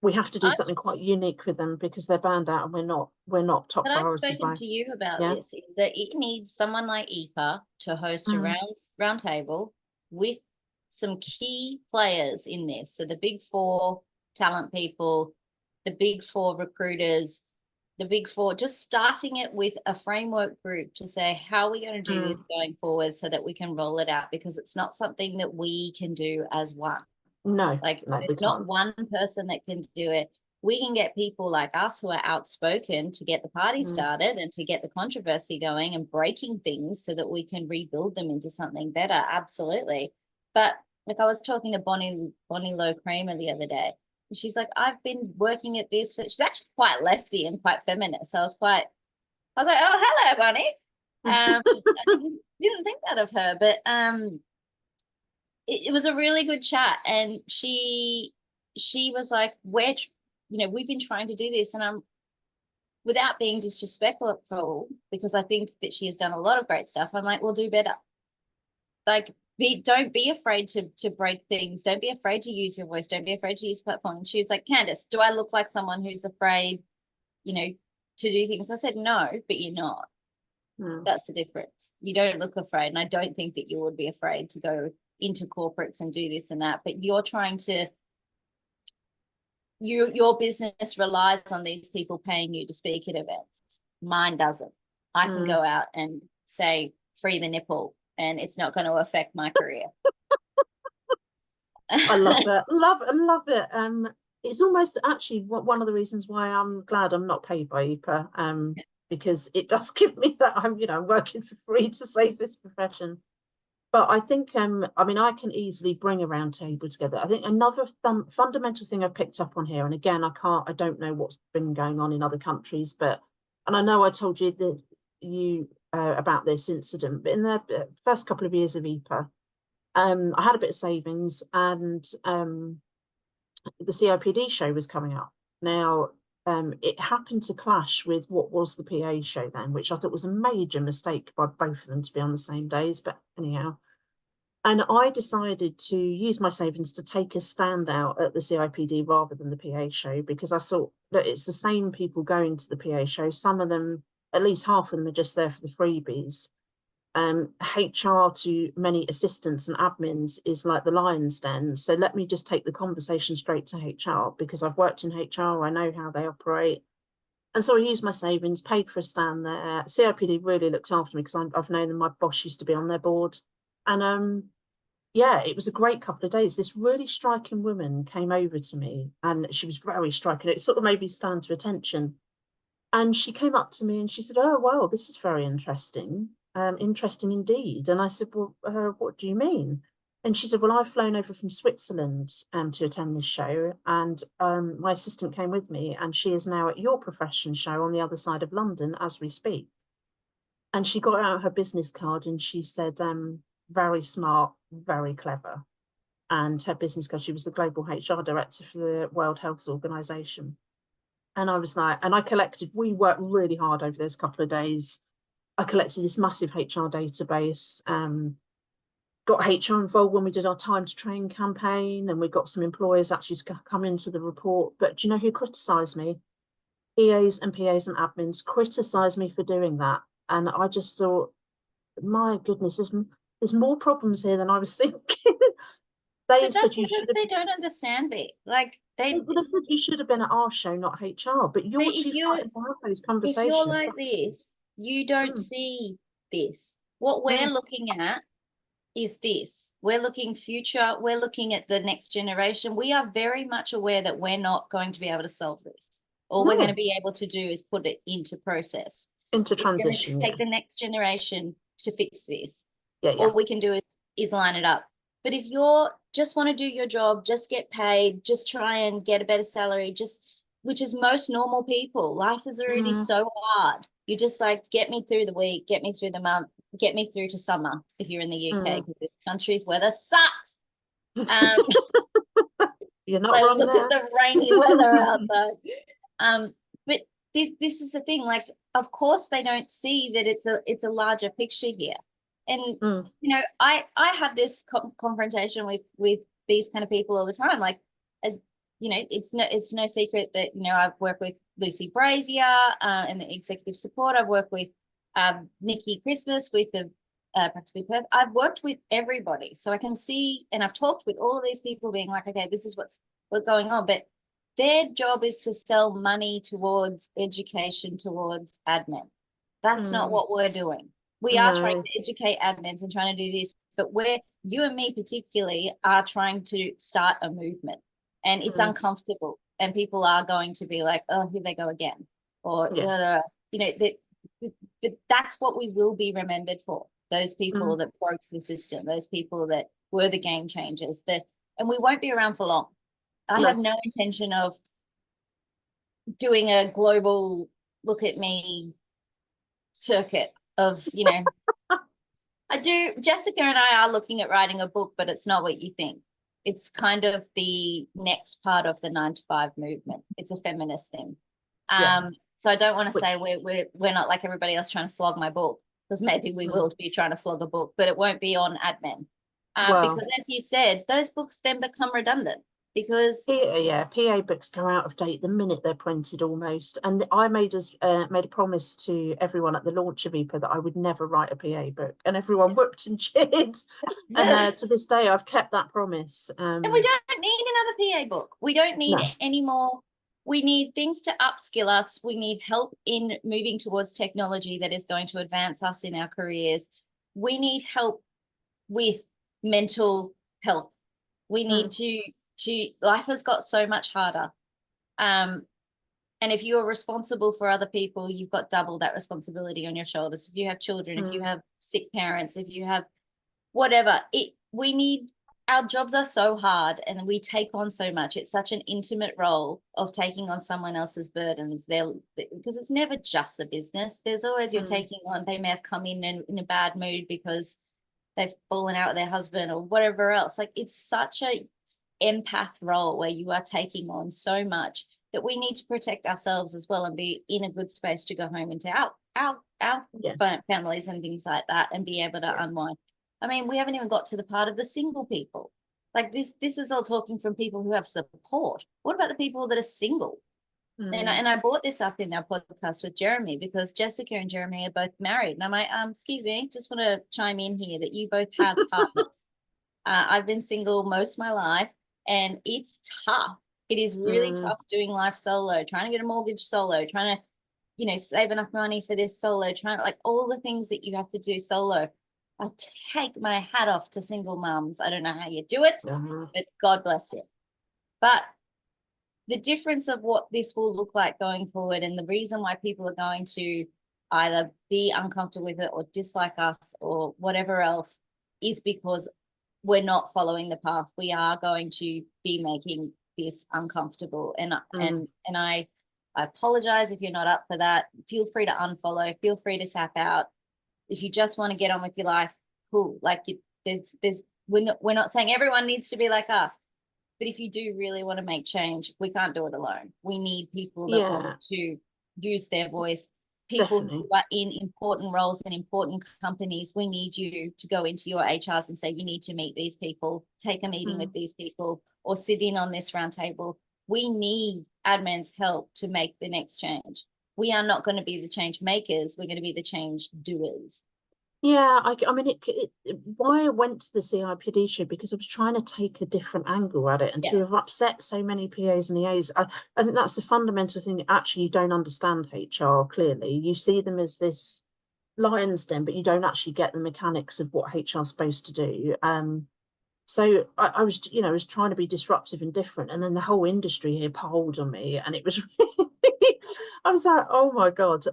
We have to do something quite unique with them, because they're banned out, and we're not top But I've priority. spoken to you about Yeah. this, is that it needs someone like EPAA to host a round table with some key players in this. So the big four talent people, the big four recruiters, the big four, just starting it with a framework group to say, how are we going to do this going forward, so that we can roll it out, because it's not something that we can do as one. No, there's not one person that can do it. We can get people like us who are outspoken to get the party started and to get the controversy going and breaking things, so that we can rebuild them into something better. Absolutely. But like, I was talking to Bonnie Lowe Kramer the other day, and she's like, I've been working at this she's actually quite lefty and quite feminist. So I was like, oh, hello, Bonnie. I didn't think that of her, but it was a really good chat. And she was like, we've been trying to do this, and I'm, without being disrespectful, because I think that she has done a lot of great stuff, I'm like, well, do better. Like, don't be afraid to break things. Don't be afraid to use your voice. Don't be afraid to use platform. And she was like, Candice, do I look like someone who's afraid, to do things? I said, no, but you're not. That's the difference. You don't look afraid. And I don't think that you would be afraid to go into corporates and do this and that, but you're trying to, your business relies on these people paying you to speak at events. Mine doesn't. I can go out and say, free the nipple, and it's not going to affect my career. I love that. Love it. It's almost actually one of the reasons why I'm glad I'm not paid by EPAA, because it does give me that I'm working for free to save this profession. But I think, I mean, I can easily bring a round table together. I think another fundamental thing I've picked up on here, and again, I don't know what's been going on in other countries, and I know I told you that about this incident, but in the first couple of years of EPAA, I had a bit of savings, and the CIPD show was coming up. Now, it happened to clash with what was the PA show then, which I thought was a major mistake by both of them to be on the same days, but anyhow. And I decided to use my savings to take a stand out at the CIPD rather than the PA show, because I thought that it's the same people going to the PA show. Some of them, at least half of them, are just there for the freebies. HR to many assistants and admins is like the lion's den. So let me just take the conversation straight to HR, because I've worked in HR, I know how they operate. And so I used my savings, paid for a stand there. CIPD really looked after me, because I've known them. My boss used to be on their board. And yeah, it was a great couple of days. This really striking woman came over to me, and she was very striking. It sort of made me stand to attention. And she came up to me and she said, oh, wow, this is very interesting. Interesting indeed. And I said, well, what do you mean? And she said, well, I've flown over from Switzerland to attend this show, and my assistant came with me, and she is now at your profession show on the other side of London as we speak. And she got out her business card and she said, very smart, very clever. And her business card, she was the global HR director for the World Health Organization. And I was like, and we worked really hard over those couple of days. I collected this massive HR database, got HR involved when we did our time to train campaign, and we got some employers actually to come into the report. But do you know who criticised me? EAs and PAs and admins criticised me for doing that. And I just thought, my goodness, there's more problems here than I was thinking. But that's because they don't understand me. Like, They, Well, they said you should have been at our show, not HR, but you're but too frightened to have those if conversations. you're like this, you don't Mm. see this. What we're looking at is this. We're looking future. We're looking at the next generation. We are very much aware that we're not going to be able to solve this. All we're going to be able to do is put it into process. Into It's going transition, to take the next generation to fix this. yeah. All we can do is line it up. But if you're just want to do your job, just get paid, just try and get a better salary, which is most normal people. Life is already so hard. You just like, get me through the week, get me through the month, get me through to summer if you're in the UK, because this country's weather sucks. You're not so wrong look there. at the rainy weather outside. But this is the thing, like, of course they don't see that it's a larger picture here. And you know, I have this confrontation with these kind of people all the time. Like, as you know, it's no secret that, you know, I've worked with Lucy Brazier in the executive support. I've worked with Nikki Christmas with the Practically Perth. I've worked with everybody, so I can see, and I've talked with all of these people, being like, okay, this is what's going on. But their job is to sell money towards education, towards admin. That's not what we're doing. We are trying to educate admins and trying to do this, but you and me particularly are trying to start a movement, and it's uncomfortable, and people are going to be like, oh, here they go again, or you know, but that's what we will be remembered for. Those people that broke the system, those people that were the game changers, and we won't be around for long. I have no intention of doing a global look at me circuit of, you know, Jessica and I are looking at writing a book, but it's not what you think. It's kind of the next part of the 9 to 5 movement. It's a feminist thing. So I don't want to say we're not like everybody else trying to flog my book, because maybe we will be trying to flog a book, but it won't be on admin. Because as you said, those books then become redundant. Because PA books go out of date the minute they're printed almost. And I made a promise to everyone at the launch of EPAA that I would never write a PA book, and everyone whooped and cheered. And to this day, I've kept that promise. And we don't need another PA book. We don't need any more. We need things to upskill us. We need help in moving towards technology that is going to advance us in our careers. We need help with mental health. We need life has got so much harder. And if you're responsible for other people, you've got double that responsibility on your shoulders. If you have children, if you have sick parents, if you have whatever, our jobs are so hard, and we take on so much. It's such an intimate role of taking on someone else's burdens because it's never just a business. There's always you're taking on, they may have come in a bad mood because they've fallen out with their husband or whatever else. Like, it's such a empath role where you are taking on so much that we need to protect ourselves as well and be in a good space to go home into our families and things like that, and be able to unwind. I mean, we haven't even got to the part of the single people. Like, this is all talking from people who have support. What about the people that are single? And I brought this up in our podcast with Jeremy, because Jessica and Jeremy are both married. And I'm like, excuse me, just want to chime in here that you both have partners. I've been single most of my life, and it's tough. It is really tough doing life solo, trying to get a mortgage solo, trying to, you know, save enough money for this solo, trying to, like, all the things that you have to do solo. I take my hat off to single mums. I don't know how you do it, but God bless you. But the difference of what this will look like going forward, and the reason why people are going to either be uncomfortable with it or dislike us or whatever else, is because we're not following the path. We are going to be making this uncomfortable. And I apologize if you're not up for that. Feel free to unfollow. Feel free to tap out. If you just want to get on with your life, cool. Like, we're not saying everyone needs to be like us, but if you do really want to make change, we can't do it alone. We need people that want to use their voice. People who are in important roles in important companies, we need you to go into your HRs and say, you need to meet these people, take a meeting with these people, or sit in on this roundtable. We need admin's help to make the next change. We are not going to be the change makers. We're going to be the change doers. Yeah, I mean, why I went to the CIPD show, because I was trying to take a different angle at it, and to Yeah. have upset so many PAs and EAs, I think that's the fundamental thing. Actually, you don't understand HR clearly. You see them as this lion's den, but you don't actually get the mechanics of what HR is supposed to do. So I was, I was trying to be disruptive and different, and then the whole industry here piled on me, and it was really, I was like, oh my God.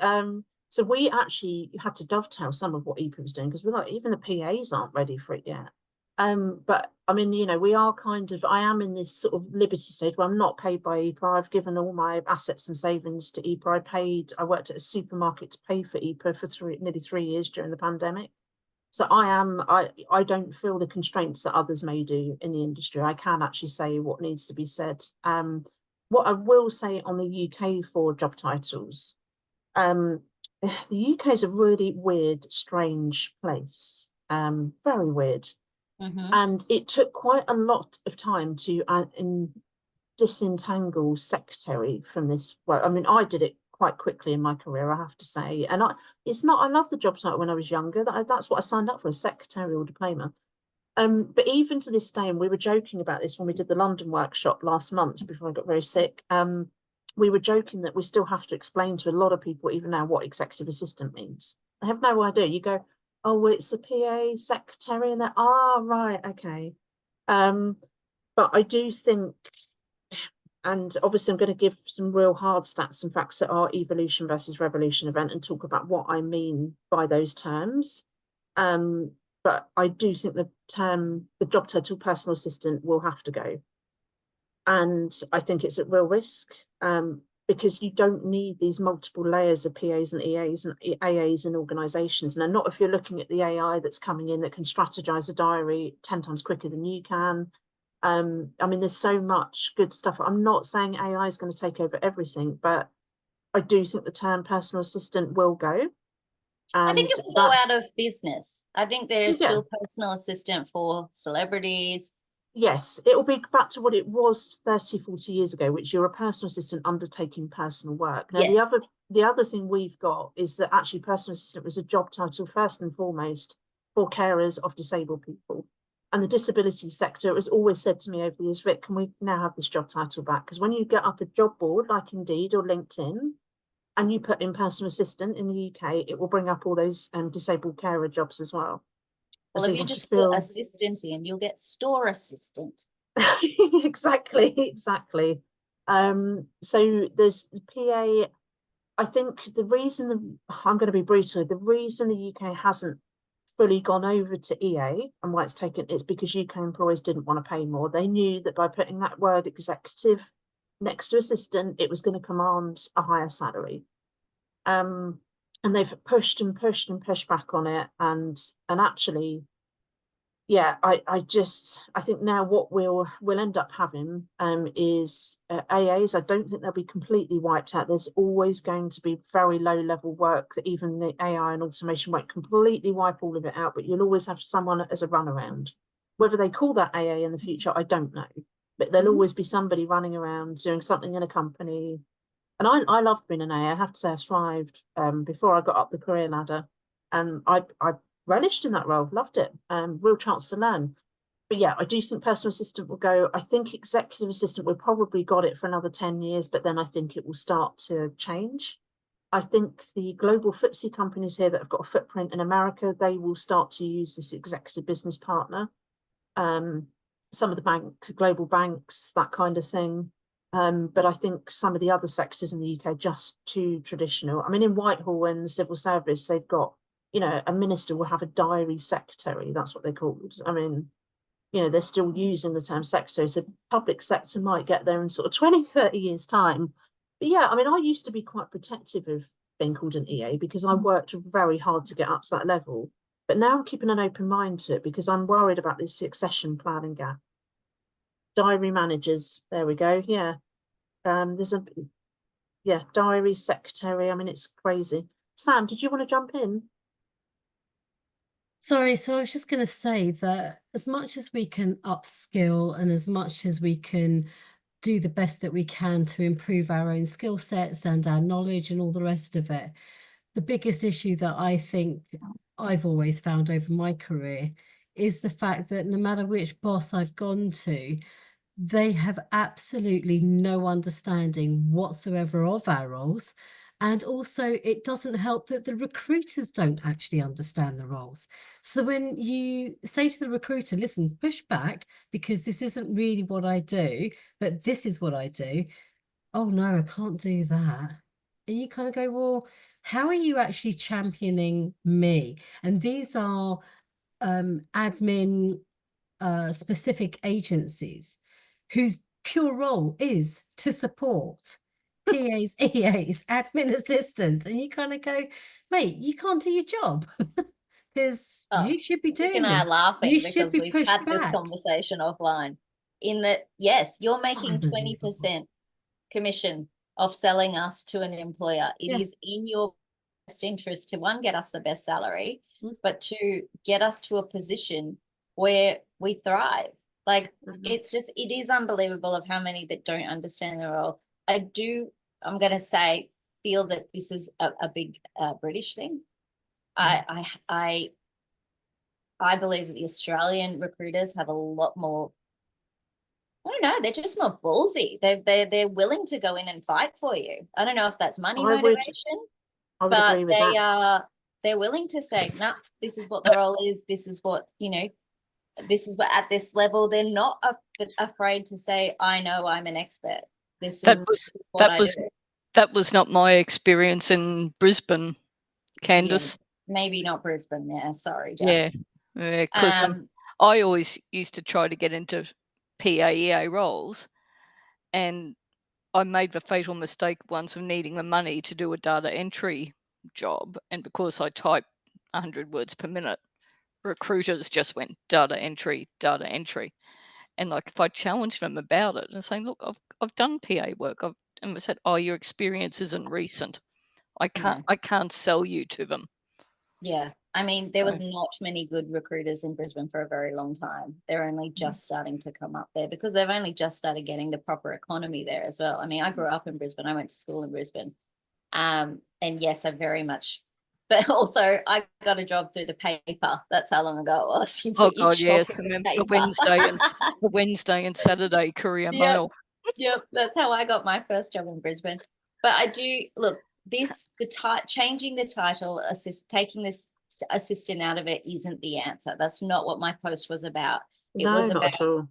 So we actually had to dovetail some of what EPA was doing, because we're like, even the PAs aren't ready for it yet. But I mean, we are I am in this sort of liberty stage where I'm not paid by EPA. I've given all my assets and savings to EPA. I worked at a supermarket to pay for EPA for nearly 3 years during the pandemic. So I don't feel the constraints that others may do in the industry. I can actually say what needs to be said. What I will say on the UK for job titles, the UK is a really weird, strange place. Very weird. And it took quite a lot of time to disentangle secretary from this work. I mean, I did it quite quickly in my career, I have to say. And I love the job title when I was younger. That's what I signed up for, a secretarial diploma. But even to this day, and we were joking about this when we did the London workshop last month before I got very sick. We were joking that we still have to explain to a lot of people, even now, what executive assistant means. They have no idea. You go, oh, well, it's a PA secretary, and they're, right, okay. But I do think, and obviously I'm going to give some real hard stats and facts at our evolution versus revolution event and talk about what I mean by those terms. But I do think the job title personal assistant will have to go. And I think it's at real risk, because you don't need these multiple layers of PAs and EAs and AAs in organizations. And not if you're looking at the AI that's coming in that can strategize a diary 10 times quicker than you can. I mean, there's so much good stuff. I'm not saying AI is going to take over everything, but I do think the term personal assistant will go. I think it will go out of business. I think there's Yeah. still personal assistant for celebrities. Yes, it will be back to what it was 30, 40 years ago, which you're a personal assistant undertaking personal work. Now, Yes. the other thing we've got is that actually personal assistant was a job title first and foremost for carers of disabled people. And the disability sector, it was always said to me over the years, Vic, can we now have this job title back? Because when you get up a job board like Indeed or LinkedIn, and you put in personal assistant in the UK, it will bring up all those disabled carer jobs as well. Well, so if you just put assistant in, you'll get store assistant. exactly. So there's the PA. I think the reason, I'm going to be brutal, the reason the UK hasn't fully gone over to EA and why it's taken, it's because UK employers didn't want to pay more. They knew that by putting that word executive next to assistant, it was going to command a higher salary. And they've pushed and pushed and pushed back on it. And actually, yeah, I think now what we'll end up having is AAs. I don't think they'll be completely wiped out. There's always going to be very low level work that even the AI and automation won't completely wipe all of it out, but you'll always have someone as a runaround. Whether they call that AA in the future, I don't know, but there'll always be somebody running around doing something in a company. And I loved being an AA. I have to say I thrived before I got up the career ladder. And I relished in that role, loved it, real chance to learn. But yeah, I do think personal assistant will go. I think executive assistant, we've probably got it for another 10 years, but then I think it will start to change. I think the global FTSE companies here that have got a footprint in America, they will start to use this executive business partner. Some of the global banks, that kind of thing. But I think some of the other sectors in the UK just too traditional. I mean, in Whitehall and the civil service, they've got, a minister will have a diary secretary. That's what they're called. I mean, they're still using the term secretary. So public sector might get there in sort of 20, 30 years time. But yeah, I mean, I used to be quite protective of being called an EA because I worked very hard to get up to that level. But now I'm keeping an open mind to it because I'm worried about this succession planning gap. Diary managers, there we go. Yeah. There's diary secretary. I mean, it's crazy. Sam, did you want to jump in? Sorry, so I was just going to say that as much as we can upskill and as much as we can do the best that we can to improve our own skill sets and our knowledge and all the rest of it, the biggest issue that I think I've always found over my career is the fact that no matter which boss I've gone to, they have absolutely no understanding whatsoever of our roles. And also, it doesn't help that the recruiters don't actually understand the roles. So when you say to the recruiter, listen, push back because this isn't really what I do, but this is what I do. Oh, no, I can't do that. And you kind of go, well, how are you actually championing me? And these are admin specific agencies whose pure role is to support PAs, EAs, admin assistants. And you kind of go, mate, you can't do your job because Oh, you should be Nick doing and I are this. laughing You should because be we've pushed had this back. conversation offline. In that, yes, you're making Unbelievable. 20% commission off selling us to an employer. It Yeah. is in your best interest to, one, get us the best salary, Mm. but to get us to a position where we thrive. Like it is unbelievable of how many that don't understand the role. I'm going to say, feel that this is a big British thing. I believe that the Australian recruiters have a lot more. I don't know. They're just more ballsy. They're willing to go in and fight for you. I don't know if that's money I would motivation, agree but with that. they're willing to say, nah, this is what the role is. This is what, this is what at this level. They're not afraid to say, I know I'm an expert. This is what I do. That was not my experience in Brisbane, Candice. Yeah, maybe not Brisbane. Yeah, sorry, Jack. Yeah, because I always used to try to get into PAEA roles, and I made the fatal mistake once of needing the money to do a data entry job, and because I type 100 words per minute, recruiters just went data entry, and like if I challenged them about it and saying, look, I've done PA work, and they said, oh, your experience isn't recent. I can't sell you to them. Yeah. I mean, there was not many good recruiters in Brisbane for a very long time. They're only just starting to come up there because they've only just started getting the proper economy there as well. I mean, I grew up in Brisbane. I went to school in Brisbane. And yes, I very much, but also I got a job through the paper. That's how long ago it was. Oh God, yes. The Wednesday and Saturday Courier Mail. Yep, that's how I got my first job in Brisbane. But I do look, changing the title, taking this assistant out of it isn't the answer. That's not what my post was about. It was not about at all.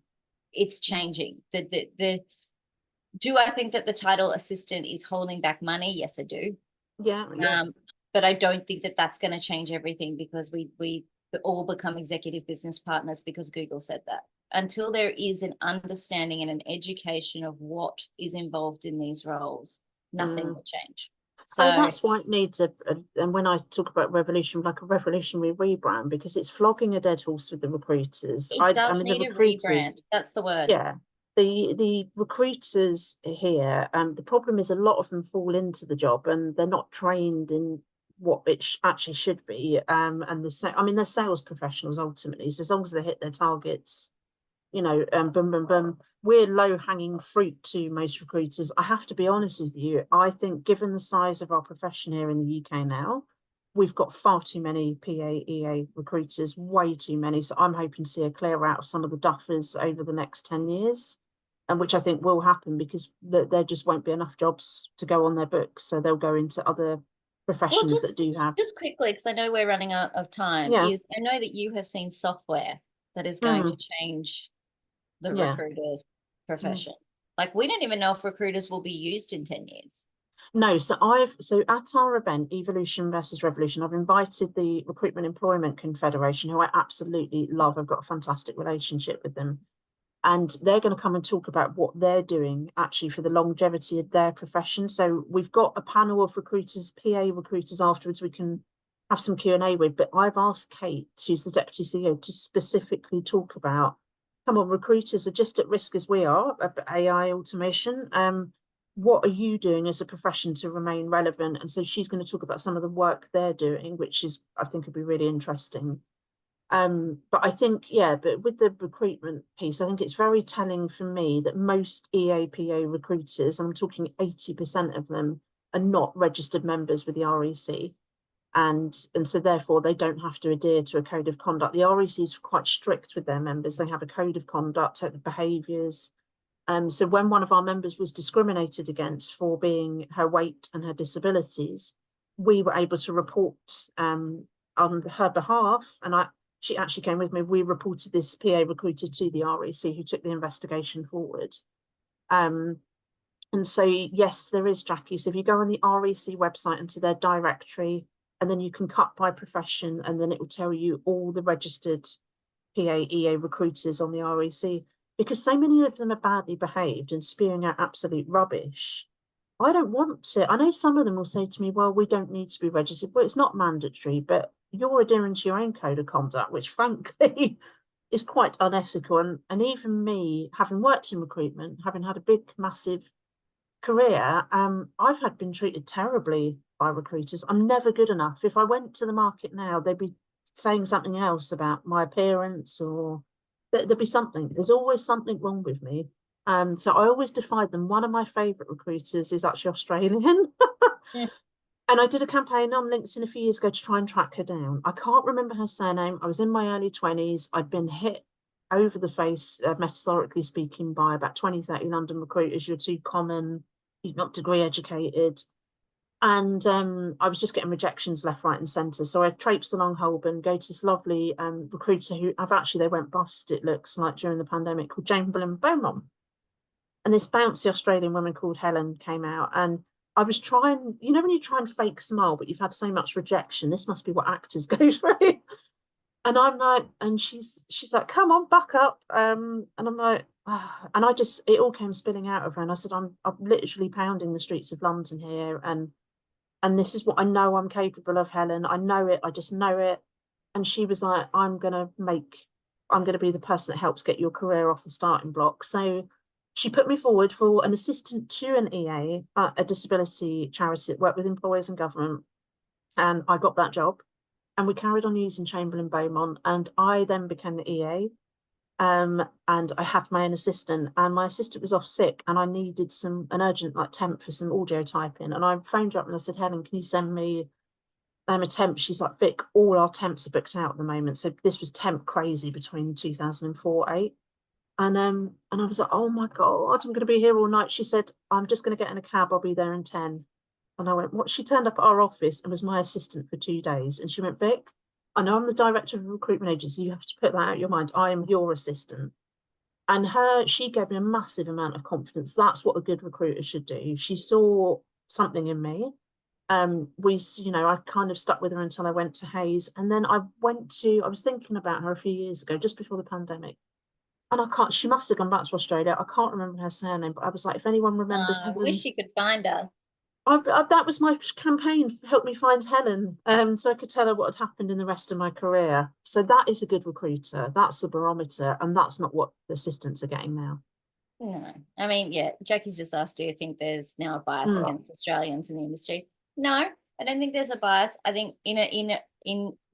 It's changing. Do I think that the title assistant is holding back money? Yes, I do. Yeah. But I don't think that that's going to change everything because we all become executive business partners because Google said that. Until there is an understanding and an education of what is involved in these roles, nothing will change. So that's why it needs and when I talk about revolution, like a revolutionary rebrand, because it's flogging a dead horse with the recruiters. I mean, the recruiters, rebrand. That's the word. Yeah. The recruiters here, the problem is a lot of them fall into the job and they're not trained in what it actually should be. And they're sales professionals ultimately. So as long as they hit their targets, boom, boom, boom. We're low-hanging fruit to most recruiters. I have to be honest with you. I think given the size of our profession here in the UK now, we've got far too many PAEA recruiters, way too many. So I'm hoping to see a clear out of some of the duffers over the next 10 years, and which I think will happen because there just won't be enough jobs to go on their books. So they'll go into other professions that do have. Just quickly, because I know we're running out of time, I know that you have seen software that is going to change the recruiter profession. Like we don't even know if recruiters will be used in 10 years. No, so at our event, Evolution versus Revolution, I've invited the Recruitment Employment Confederation, who I absolutely love. I've got a fantastic relationship with them. And they're going to come and talk about what they're doing actually for the longevity of their profession. So we've got a panel of recruiters, PA recruiters afterwards we can have some Q&A with. But I've asked Kate, who's the Deputy CEO, to specifically talk about, come on, recruiters are just at risk as we are, AI automation. What are you doing as a profession to remain relevant? And so she's going to talk about some of the work they're doing, which is, I think, would be really interesting. But I think, but with the recruitment piece, I think it's very telling for me that most EAPA recruiters, I'm talking 80% of them, are not registered members with the REC. And so therefore they don't have to adhere to a code of conduct. The REC is quite strict with their members. They have a code of conduct, the behaviours. So when one of our members was discriminated against for being her weight and her disabilities, we were able to report on her behalf, and she actually came with me. We reported this PA recruiter to the REC, who took the investigation forward. And so yes, there is, Jackie. So if you go on the REC website into their directory, and then you can cut by profession, and then it will tell you all the registered PAEA recruiters on the REC, because so many of them are badly behaved and spewing out absolute rubbish. I don't want to. I know some of them will say to me, well, we don't need to be registered. Well, it's not mandatory, but you're adhering to your own code of conduct, which frankly is quite unethical. And even me, having worked in recruitment, having had a big, massive career, I've been treated terribly by recruiters. I'm never good enough. If I went to the market now, they'd be saying something else about my appearance, or there'd be something. There's always something wrong with me. So I always defied them. One of my favourite recruiters is actually Australian. Yeah. And I did a campaign on LinkedIn a few years ago to try and track her down. I can't remember her surname. I was in my early 20s. I'd been hit over the face, metaphorically speaking, by about 20, 30 London recruiters. You're too common, you're not degree educated. And I was just getting rejections left, right and centre. So I traipsed along Holborn, go to this lovely recruiter who they went bust, it looks like, during the pandemic, called Chamberlain Beaumont. And this bouncy Australian woman called Helen came out, and I was trying, you know, when you try and fake smile, but you've had so much rejection, this must be what actors go through. And I'm like, and she's like, come on, back up. And I'm like, oh. And it all came spilling out of her. And I said, I'm literally pounding the streets of London here. And this is what I know I'm capable of, Helen. I know it. I just know it. And she was like, I'm going to be the person that helps get your career off the starting block. So she put me forward for an assistant to an EA at a disability charity that worked with employers and government. And I got that job. And we carried on using Chamberlain Beaumont. And I then became the EA. And I had my own assistant, and my assistant was off sick, and I needed an urgent temp for some audio typing. And I phoned her up and I said, Helen, can you send me a temp? She's like, Vic, all our temps are booked out at the moment. So this was temp crazy between 2004-8. And I was like, oh my God, I'm going to be here all night. She said, I'm just going to get in a cab. I'll be there in 10. And I went, what? She turned up at our office and was my assistant for 2 days. And she went, Vic, I know I'm the director of a recruitment agency. You have to put that out of your mind. I am your assistant. And she gave me a massive amount of confidence. That's what a good recruiter should do. She saw something in me. I kind of stuck with her until I went to Hayes. And then I was thinking about her a few years ago, just before the pandemic. And she must have gone back to Australia. I can't remember her surname, but I was like, if anyone remembers I wish you could find her. That was my campaign, help me find Helen, so I could tell her what had happened in the rest of my career. So that is a good recruiter. That's the barometer, and that's not what the assistants are getting now. No, I mean, yeah, Jackie's just asked, do you think there's now a bias against Australians in the industry? No, I don't think there's a bias. I think in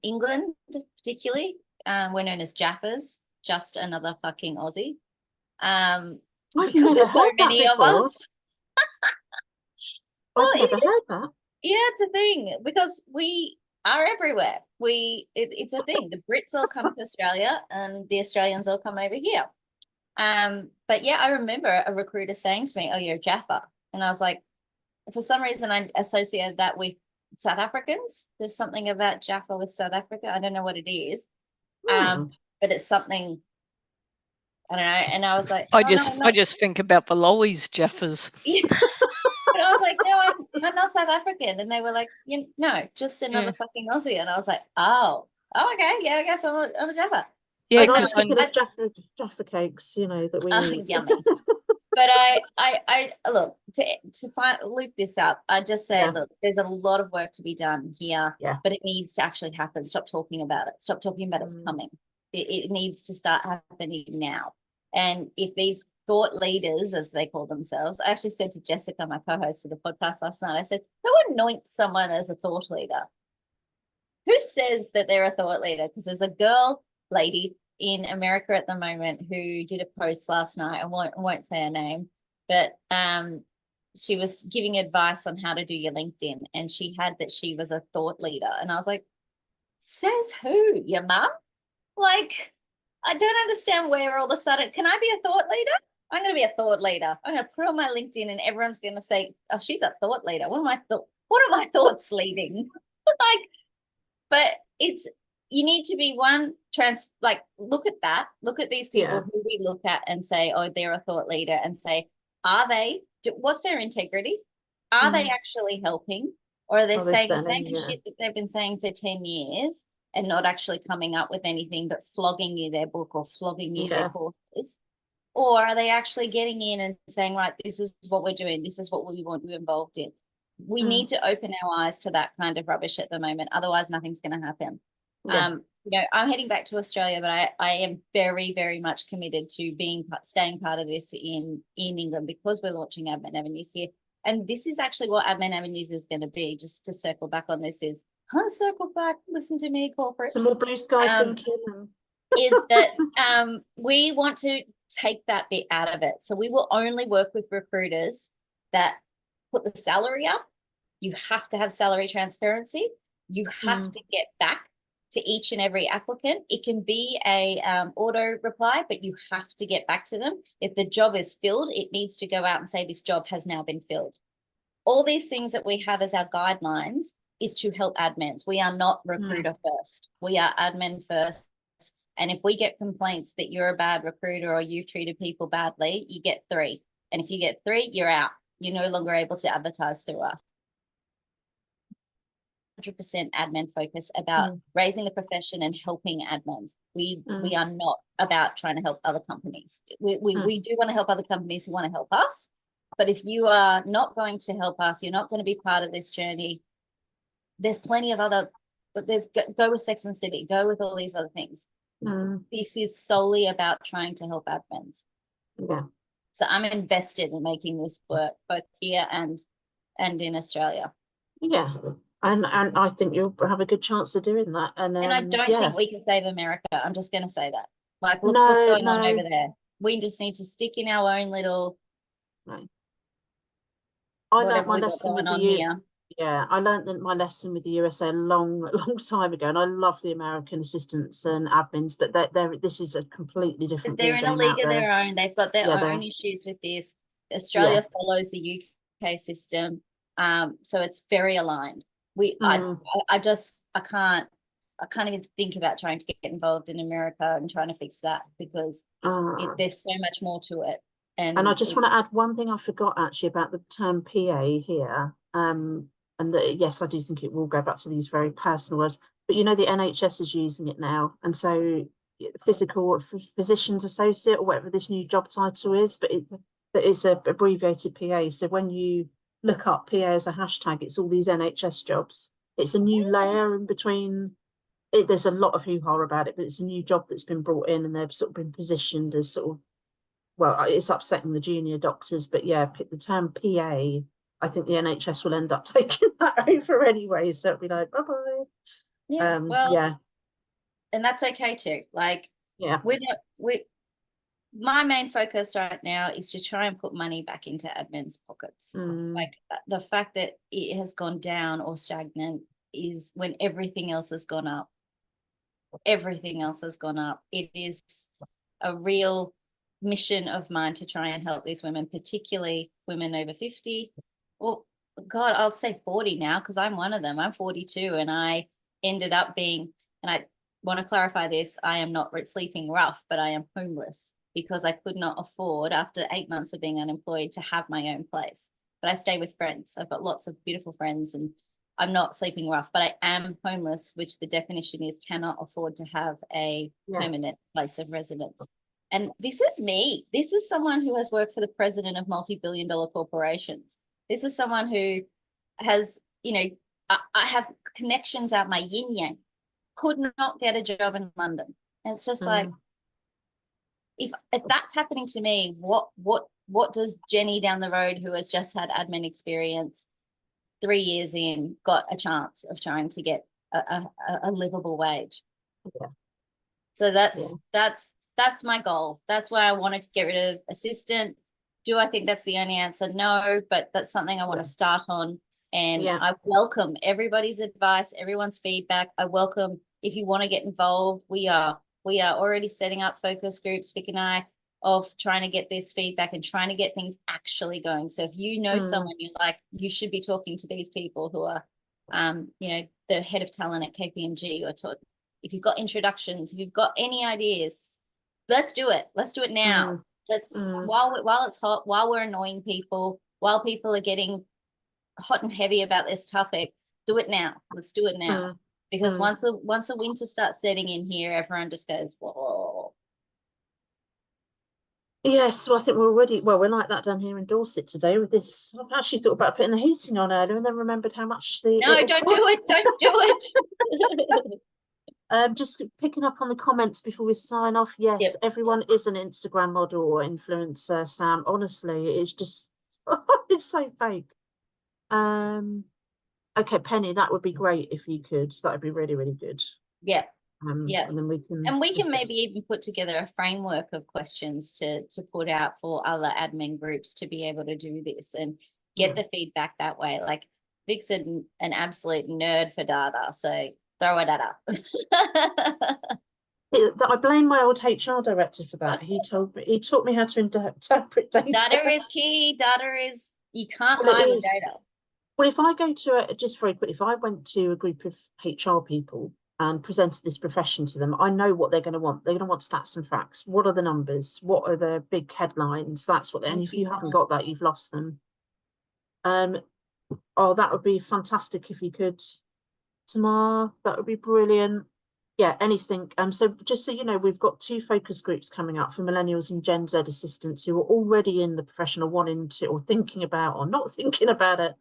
England, particularly, we're known as Jaffas, just another fucking Aussie. Because there's so many of us. I've never heard that. Yeah, it's a thing, because we are everywhere. It's a thing. The Brits all come to Australia and the Australians all come over here. But yeah, I remember a recruiter saying to me, oh, you're a Jaffa. And I was like, for some reason I associated that with South Africans. There's something about Jaffa with South Africa. I don't know what it is. But it's something, I don't know. And I was like, I just think about the lollies, Jaffas. Yeah. But I was like, no, I'm not South African. And they were like, no, just another fucking Aussie. And I was like, oh, okay, yeah, I guess I'm a Jaffa. Yeah, because I'm thinking of Jaffa cakes, that we eat. Yummy. But I look, to loop this up, I just said, look, there's a lot of work to be done here, but it needs to actually happen. Stop talking about it. Stop talking about it's coming. It needs to start happening now. And if these thought leaders, as they call themselves, I actually said to Jessica, my co-host of the podcast last night, I said, who anoints someone as a thought leader? Who says that they're a thought leader? Because there's a lady in America at the moment who did a post last night. I won't say her name, but she was giving advice on how to do your LinkedIn, and she had that she was a thought leader. And I was like, says who? Your mum? Like, I don't understand where all of a sudden, can I be a thought leader? I'm going to be a thought leader. I'm going to put on my LinkedIn and everyone's going to say, oh, she's a thought leader. What are my thoughts leading? Like, but it's, you need to be look at that, look at these people who we look at and say, oh, they're a thought leader, and say, what's their integrity? Are they actually helping? Or are they saying the same shit that they've been saying for 10 years and not actually coming up with anything but flogging you their book or flogging you their courses? Or are they actually getting in and saying, right, this is what we're doing, this is what we want you involved in? We need to open our eyes to that kind of rubbish at the moment. Otherwise, nothing's going to happen. I'm heading back to Australia, but I am very, very much committed to staying part of this in England, because we're launching Admin Avenues here. And this is actually what Admin Avenues is going to be, just to circle back on this is, circle back, listen to me, corporate. Some more blue sky thinking. Is that we want to take that bit out of it. So we will only work with recruiters that put the salary up. You have to have salary transparency. You have to get back to each and every applicant. It can be a auto reply, but you have to get back to them. If the job is filled, it needs to go out and say this job has now been filled. All these things that we have as our guidelines is to help admins. We are not recruiter first. We are admin first. And if we get complaints that you're a bad recruiter or you've treated people badly, you get 3. And if you get 3, you're out. You're no longer able to advertise through us. 100% admin focus about raising the profession and helping admins. We are not about trying to help other companies. We do want to help other companies who want to help us. But if you are not going to help us, you're not going to be part of this journey. There's plenty of other, but go with Sex and City, go with all these other things. This is solely about trying to help admins. So I'm invested in making this work both here and in Australia. And I think you'll have a good chance of doing that. And I don't think we can save America. I'm just going to say that. Like, look what's going on over there. We just need to stick in our own little. I learned my lesson with I learned my lesson with the USA a long time ago, and I love the American assistants and admins, but this is a completely different. They're in a league of their own. They've got their own issues with this. Australia follows the UK system, so it's very aligned. I can't even think about trying to get involved in America and trying to fix that, because there's so much more to it. And I just want to add one thing I forgot actually about the term PA here. And yes, I do think it will go back to these very personal words, but the NHS is using it now, and so physician's associate, or whatever this new job title is, but it's a abbreviated PA. So when you look up PA as a hashtag, it's all these NHS jobs. It's a new layer in between. There's a lot of hoo-ha about it, but it's a new job that's been brought in, and they've sort of been positioned as sort of, well, it's upsetting the junior doctors, but pick the term PA. I think the NHS will end up taking that over anyway, so it'll be like, bye-bye. And that's okay too. Like, my main focus right now is to try and put money back into admin's pockets. Like, the fact that it has gone down or stagnant is when everything else has gone up. Everything else has gone up. It is a real mission of mine to try and help these women, particularly women over 50. Well, God, I'll say 40 now, because I'm one of them. I'm 42, and I ended up being, and I want to clarify this, I am not sleeping rough, but I am homeless, because I could not afford, after 8 months of being unemployed, to have my own place. But I stay with friends. I've got lots of beautiful friends, and I'm not sleeping rough, but I am homeless, which the definition is cannot afford to have a permanent place of residence. And this is me. This is someone who has worked for the president of multi-billion-dollar corporations. This is someone who has, I have connections out my yin yang. Could not get a job in London. And it's just like, if that's happening to me, what does Jenny down the road, who has just had admin experience 3 years in, got a chance of trying to get a livable wage? So that's my goal. That's why I wanted to get rid of assistant. Do I think that's the only answer? No, but that's something I want to start on. And Yeah. I welcome everybody's advice, everyone's feedback. I welcome if you want to get involved. We are already setting up focus groups, Vic and I, of trying to get this feedback and trying to get things actually going. So if you know someone you're like, you should be talking to these people who are, you know, the head of talent at KPMG, or if you've got introductions, if you've got any ideas, let's do it. Let's do it now. Let's while it's hot, while we're annoying people, while people are getting hot and heavy about this topic, do it now. Let's do it now. Because once the winter starts setting in here, everyone just goes, whoa. Yes, well, I think we're like that down here in Dorset today with this. I've actually thought about putting the heating on earlier and then remembered how much No, don't do it. Don't do it. Just picking up on the comments before we sign off. Yes, everyone is an Instagram model or influencer, Sam. Honestly, it's just, it's so fake. Okay, Penny, that would be great if you could. So that would be really, really good. Yeah. And then we can maybe even put together a framework of questions to put out for other admin groups to be able to do this and get the feedback that way. Like Vic's an absolute nerd for data, so throw it at her. I blame my old HR director for that. He taught me how to interpret data. Data is key. Data is, you can't lie with data. Well, if I go to just very quickly, if I went to a group of HR people and presented this profession to them, I know what they're going to want. They're going to want stats and facts. What are the numbers? What are the big headlines? That's what and if you haven't got that, you've lost them. Oh, that would be fantastic if you could, Tamar. That would be brilliant. Yeah, anything. So just so you know, we've got 2 focus groups coming up for millennials and Gen Z assistants who are already in the profession or wanting to, or thinking about, or not thinking about it.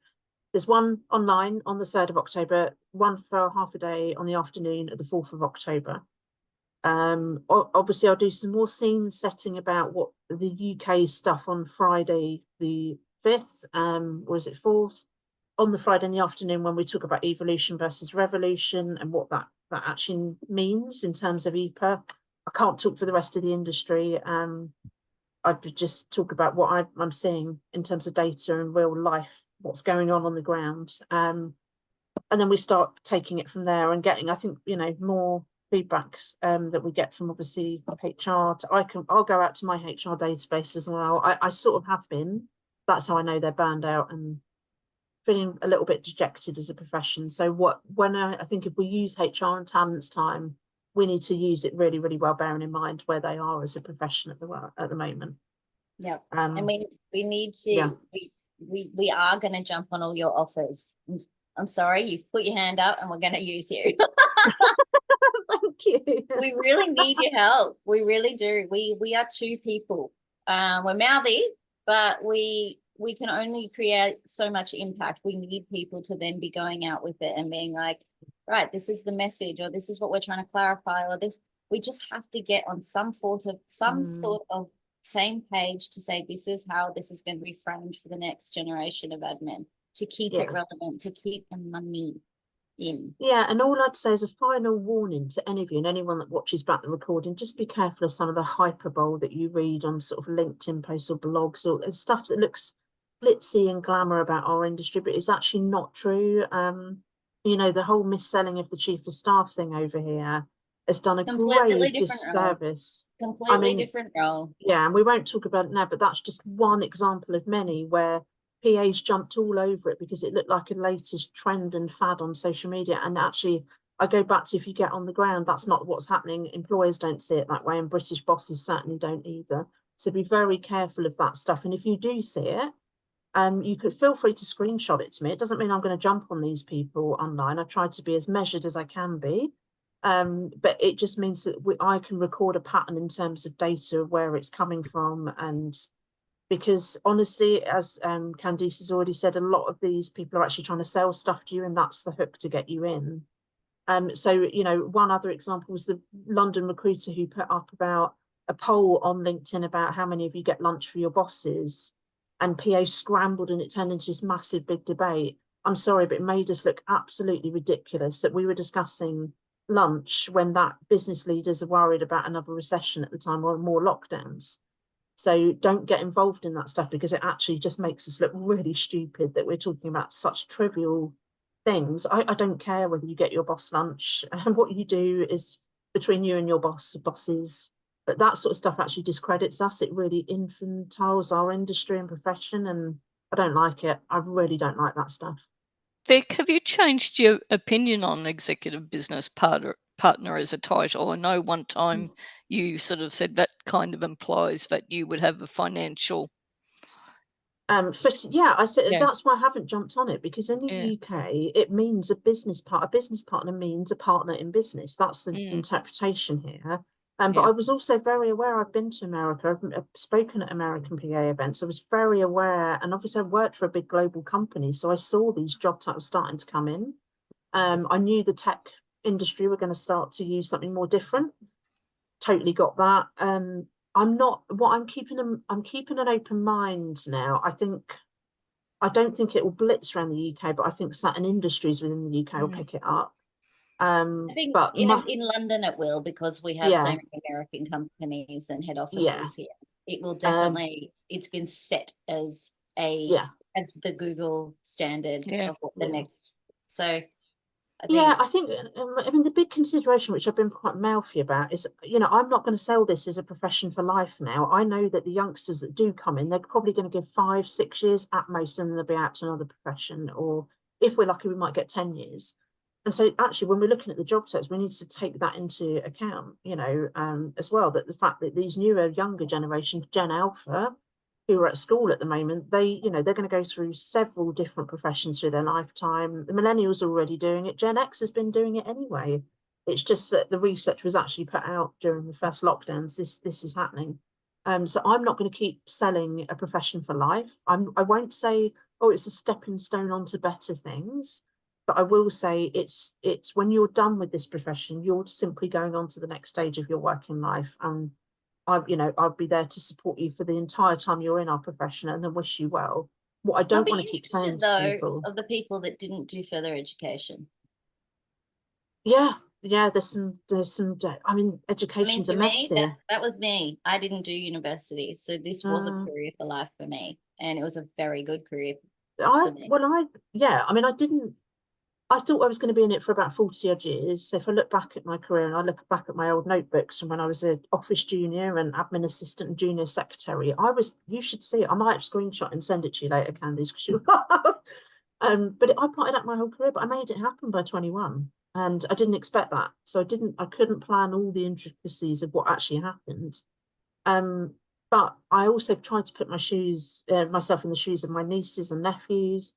There's one online on the 3rd of October, one for half a day on the afternoon at the 4th of October. Obviously, I'll do some more scene setting about what the UK stuff on Friday the 5th, or is it 4th? On the Friday in the afternoon when we talk about evolution versus revolution and what that actually means in terms of EPAA. I can't talk for the rest of the industry. I'd just talk about what I'm seeing in terms of data and real life, what's going on the ground. And then we start taking it from there and getting, I think, you know, more feedbacks that we get from obviously HR. I'll go out to my HR database as well. I sort of have been. That's how I know they're burned out and feeling a little bit dejected as a profession. So I think if we use HR and talent's time, we need to use it really, really well, bearing in mind where they are as a profession at the moment. Yeah. And we need to, we are going to jump on all your offers. I'm sorry, you put your hand up and we're going to use you. Thank you. We really need your help. We really do. We are 2 people. We're mouthy, but we can only create so much impact. We need people to then be going out with it and being like, right, this is the message, or this is what we're trying to clarify, or this. We just have to get on some sort of same page to say this is how this is going to be framed for the next generation of admin, to keep it relevant, to keep the money in. Yeah, and all I'd say is a final warning to any of you and anyone that watches back the recording, just be careful of some of the hyperbole that you read on sort of LinkedIn posts or blogs or stuff that looks glitzy and glamour about our industry, but it's actually not true. You know, the whole mis-selling of the chief of staff thing over here has done a grave disservice. Completely different role. Yeah, and we won't talk about it now, but that's just one example of many where PAs jumped all over it because it looked like a latest trend and fad on social media. And actually, I go back to, if you get on the ground, that's not what's happening. Employers don't see it that way, and British bosses certainly don't either. So be very careful of that stuff. And if you do see it, you could feel free to screenshot it to me. It doesn't mean I'm going to jump on these people online. I try to be as measured as I can be. But it just means that I can record a pattern in terms of data of where it's coming from. And because honestly, as Candice has already said, a lot of these people are actually trying to sell stuff to you, and that's the hook to get you in. So, you know, one other example was the London recruiter who put up about a poll on LinkedIn about how many of you get lunch for your bosses, and PA scrambled and it turned into this massive big debate. I'm sorry, but it made us look absolutely ridiculous that we were discussing lunch when that business leaders are worried about another recession at the time or more lockdowns. So don't get involved in that stuff, because it actually just makes us look really stupid that we're talking about such trivial things. I don't care whether you get your boss lunch, and what you do is between you and your bosses, but that sort of stuff actually discredits us. It really infantiles our industry and profession, and I don't like it. I really don't like that stuff. Vic, have you changed your opinion on executive business partner as a title? I know one time you sort of said that kind of implies that you would have a financial. Yeah, I said Yeah. that's why I haven't jumped on it, because in the UK it means a business partner. A business partner means a partner in business. That's the interpretation here. But I was also very aware. I've been to America. I've spoken at American PA events. I was very aware, and obviously I worked for a big global company, so I saw these job titles starting to come in. I knew the tech industry were going to start to use something more different. Totally got that. I'm keeping an open mind now. I don't think it will blitz around the UK, but I think certain industries within the UK will pick it up. I think but in London it will, because we have so many American companies and head offices here. It will definitely, it's been set as as the Google standard of what the next. So I think I mean, the big consideration, which I've been quite mouthy about, is, I'm not going to sell this as a profession for life now. I know that the youngsters that do come in, they're probably going to give 5-6 years at most, and then they'll be out to another profession, or if we're lucky, we might get 10 years. And so actually, when we're looking at the job search, we need to take that into account, as well, that the fact that these newer, younger generation, Gen Alpha, who are at school at the moment, they're going to go through several different professions through their lifetime. The millennials are already doing it. Gen X has been doing it anyway. It's just that the research was actually put out during the first lockdowns. This is happening. So I'm not going to keep selling a profession for life. I won't say, oh, it's a stepping stone onto better things, but I will say it's when you're done with this profession, you're simply going on to the next stage of your working life. And I'll be there to support you for the entire time you're in our profession, and then wish you well. What I don't want to keep saying to people, of the people that didn't do further education. Yeah, there's some. I mean, education's a mess here. That was me. I didn't do university, so this was a career for life for me, and it was a very good career. I didn't. I thought I was going to be in it for about 40 odd years. So if I look back at my career and I look back at my old notebooks from when I was an office junior and admin assistant and junior secretary, you should see it. I might screenshot and send it to you later, Candice, because you laugh. But I plotted out my whole career, but I made it happen by 21. And I didn't expect that. So I couldn't plan all the intricacies of what actually happened. But I also tried to put myself in the shoes of my nieces and nephews.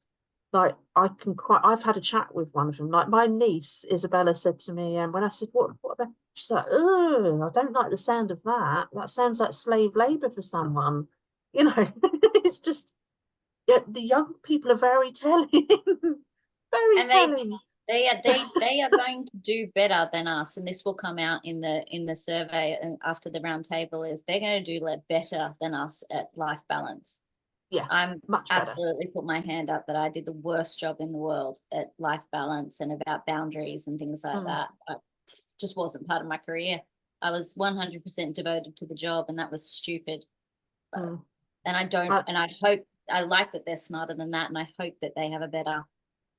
Like I've had a chat with one of them. Like my niece Isabella said to me, when I said, what about, she's like, oh, I don't like the sound of that. That sounds like slave labor for someone. It's just, the young people are very telling. Telling. They are going to do better than us, and this will come out in the survey and after the roundtable, is they're going to do better than us at life balance. Yeah, I'm much absolutely put my hand up that I did the worst job in the world at life balance and about boundaries and things like that. It just wasn't part of my career. I was 100% devoted to the job, and that was stupid. And I hope, I like that they're smarter than that, and I hope that they have a better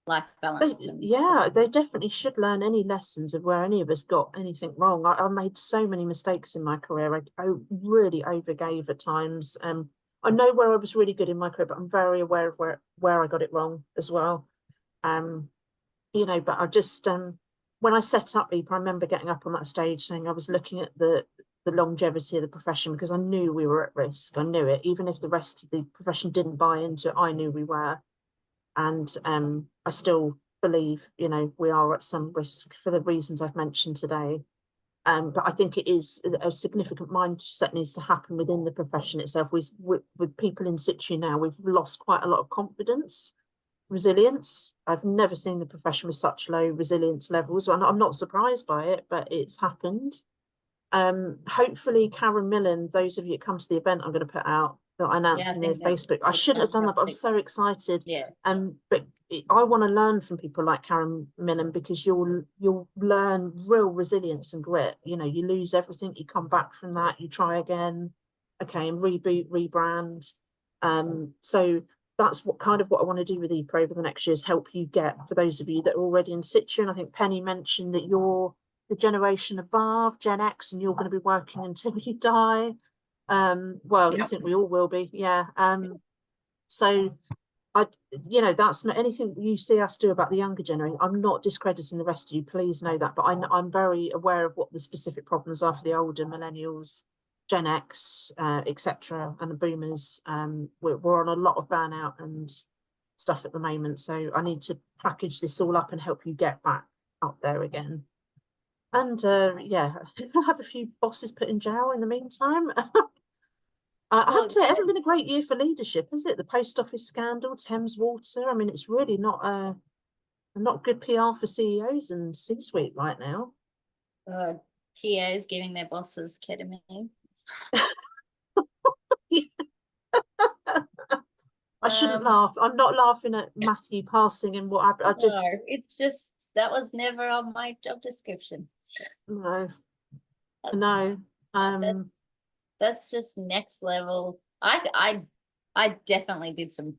life balance. They definitely should learn any lessons of where any of us got anything wrong. I made so many mistakes in my career. I really overgave at times. I know where I was really good in my career, but I'm very aware of where I got it wrong as well. But I just when I set up EPAA, I remember getting up on that stage saying I was looking at the longevity of the profession, because I knew we were at risk. I knew it. Even if the rest of the profession didn't buy into it, I knew we were. And I still believe, we are at some risk for the reasons I've mentioned today. But I think it is a significant mindset needs to happen within the profession itself. With people in situ now, we've lost quite a lot of confidence, resilience. I've never seen the profession with such low resilience levels. I'm not surprised by it, but it's happened. Hopefully, Karen Millen, those of you that come to the event, I'm going to put out that I announced in their Facebook. I shouldn't have done that, but I'm so excited. Yeah. But I want to learn from people like Karen Millen, because you'll learn real resilience and grit. You lose everything, you come back from that, you try again. okay, and reboot, rebrand. So that's what I want to do with EPAA over the next year, is help you get, for those of you that are already in situ. And I think Penny mentioned that you're the generation above, Gen X, and you're going to be working until you die. Well, I think we all will be, yeah. So that's not anything you see us do about the younger generation. I'm not discrediting the rest of you, please know that, but I'm very aware of what the specific problems are for the older millennials, Gen X, etc., and the boomers. We're on a lot of burnout and stuff at the moment, so I need to package this all up and help you get back up there again. And yeah, I have a few bosses put in jail in the meantime. I have to say, it hasn't been a great year for leadership, has it? The post office scandal, Thames Water. I mean, it's really not good PR for CEOs and C-suite right now. PAs giving their bosses ketamine. I shouldn't laugh. I'm not laughing at Matthew passing and what I just. No, it's just that was never on my job description. No. That's just next level. I definitely did some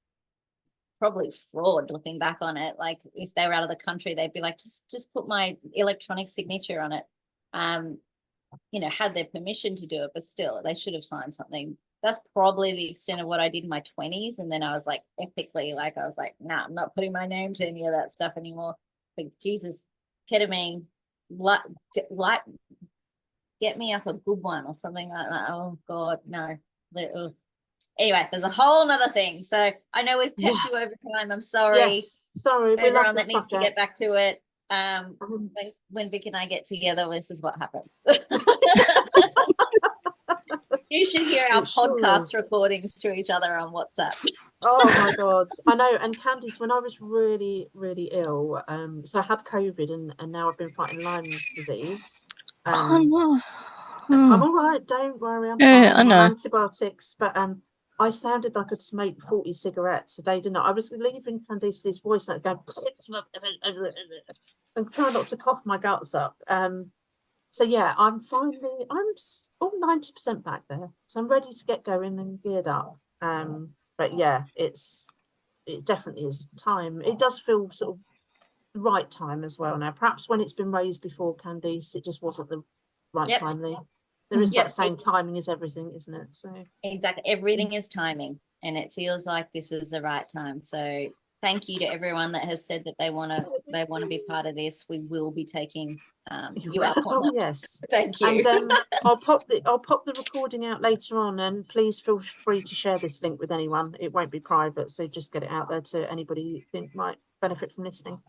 probably fraud looking back on it. Like if they were out of the country, they'd be like, just put my electronic signature on it. Had their permission to do it, but still they should have signed something. That's probably the extent of what I did in my 20s. And then I was like, ethically, like I was like, nah, I'm not putting my name to any of that stuff anymore. Like, Jesus, ketamine, get me up a good one or something like that. Oh God, no. Anyway, there's a whole nother thing. So I know we've kept you over time. I'm sorry. Yes, sorry. Everyone that needs to get back to it. When Vic and I get together, this is what happens. You should hear our podcast recordings to each other on WhatsApp. Oh my God. I know. And Candice, when I was really, really ill, so I had COVID and now I've been fighting Lyme's disease. Oh no. I'm all right, don't worry, I'm Yeah, fine. I know. I'm on antibiotics, but I sounded like I'd smoked 40 cigarettes a day, didn't I? I was leaving Candice's voice note going and trying not to cough my guts up. So yeah, I'm all 90% back there. So I'm ready to get going and geared up. But yeah, it definitely is time. It does feel sort of the right time as well now. Perhaps when it's been raised before, Candice, it just wasn't the right time. There is that same timing as everything, isn't it? So exactly, everything is timing, and it feels like this is the right time. So thank you to everyone that has said that they want to be part of this. We will be taking you up on that. Yes, thank you. And I'll pop the recording out later on, and please feel free to share this link with anyone. It won't be private, so just get it out there to anybody you think might benefit from listening.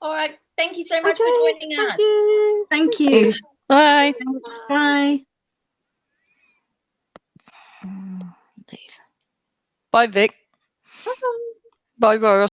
All right, thank you so much for joining us. Thank you. Thanks. Bye. Thanks. Bye. Leave. Bye, Vic. Bye, Ross.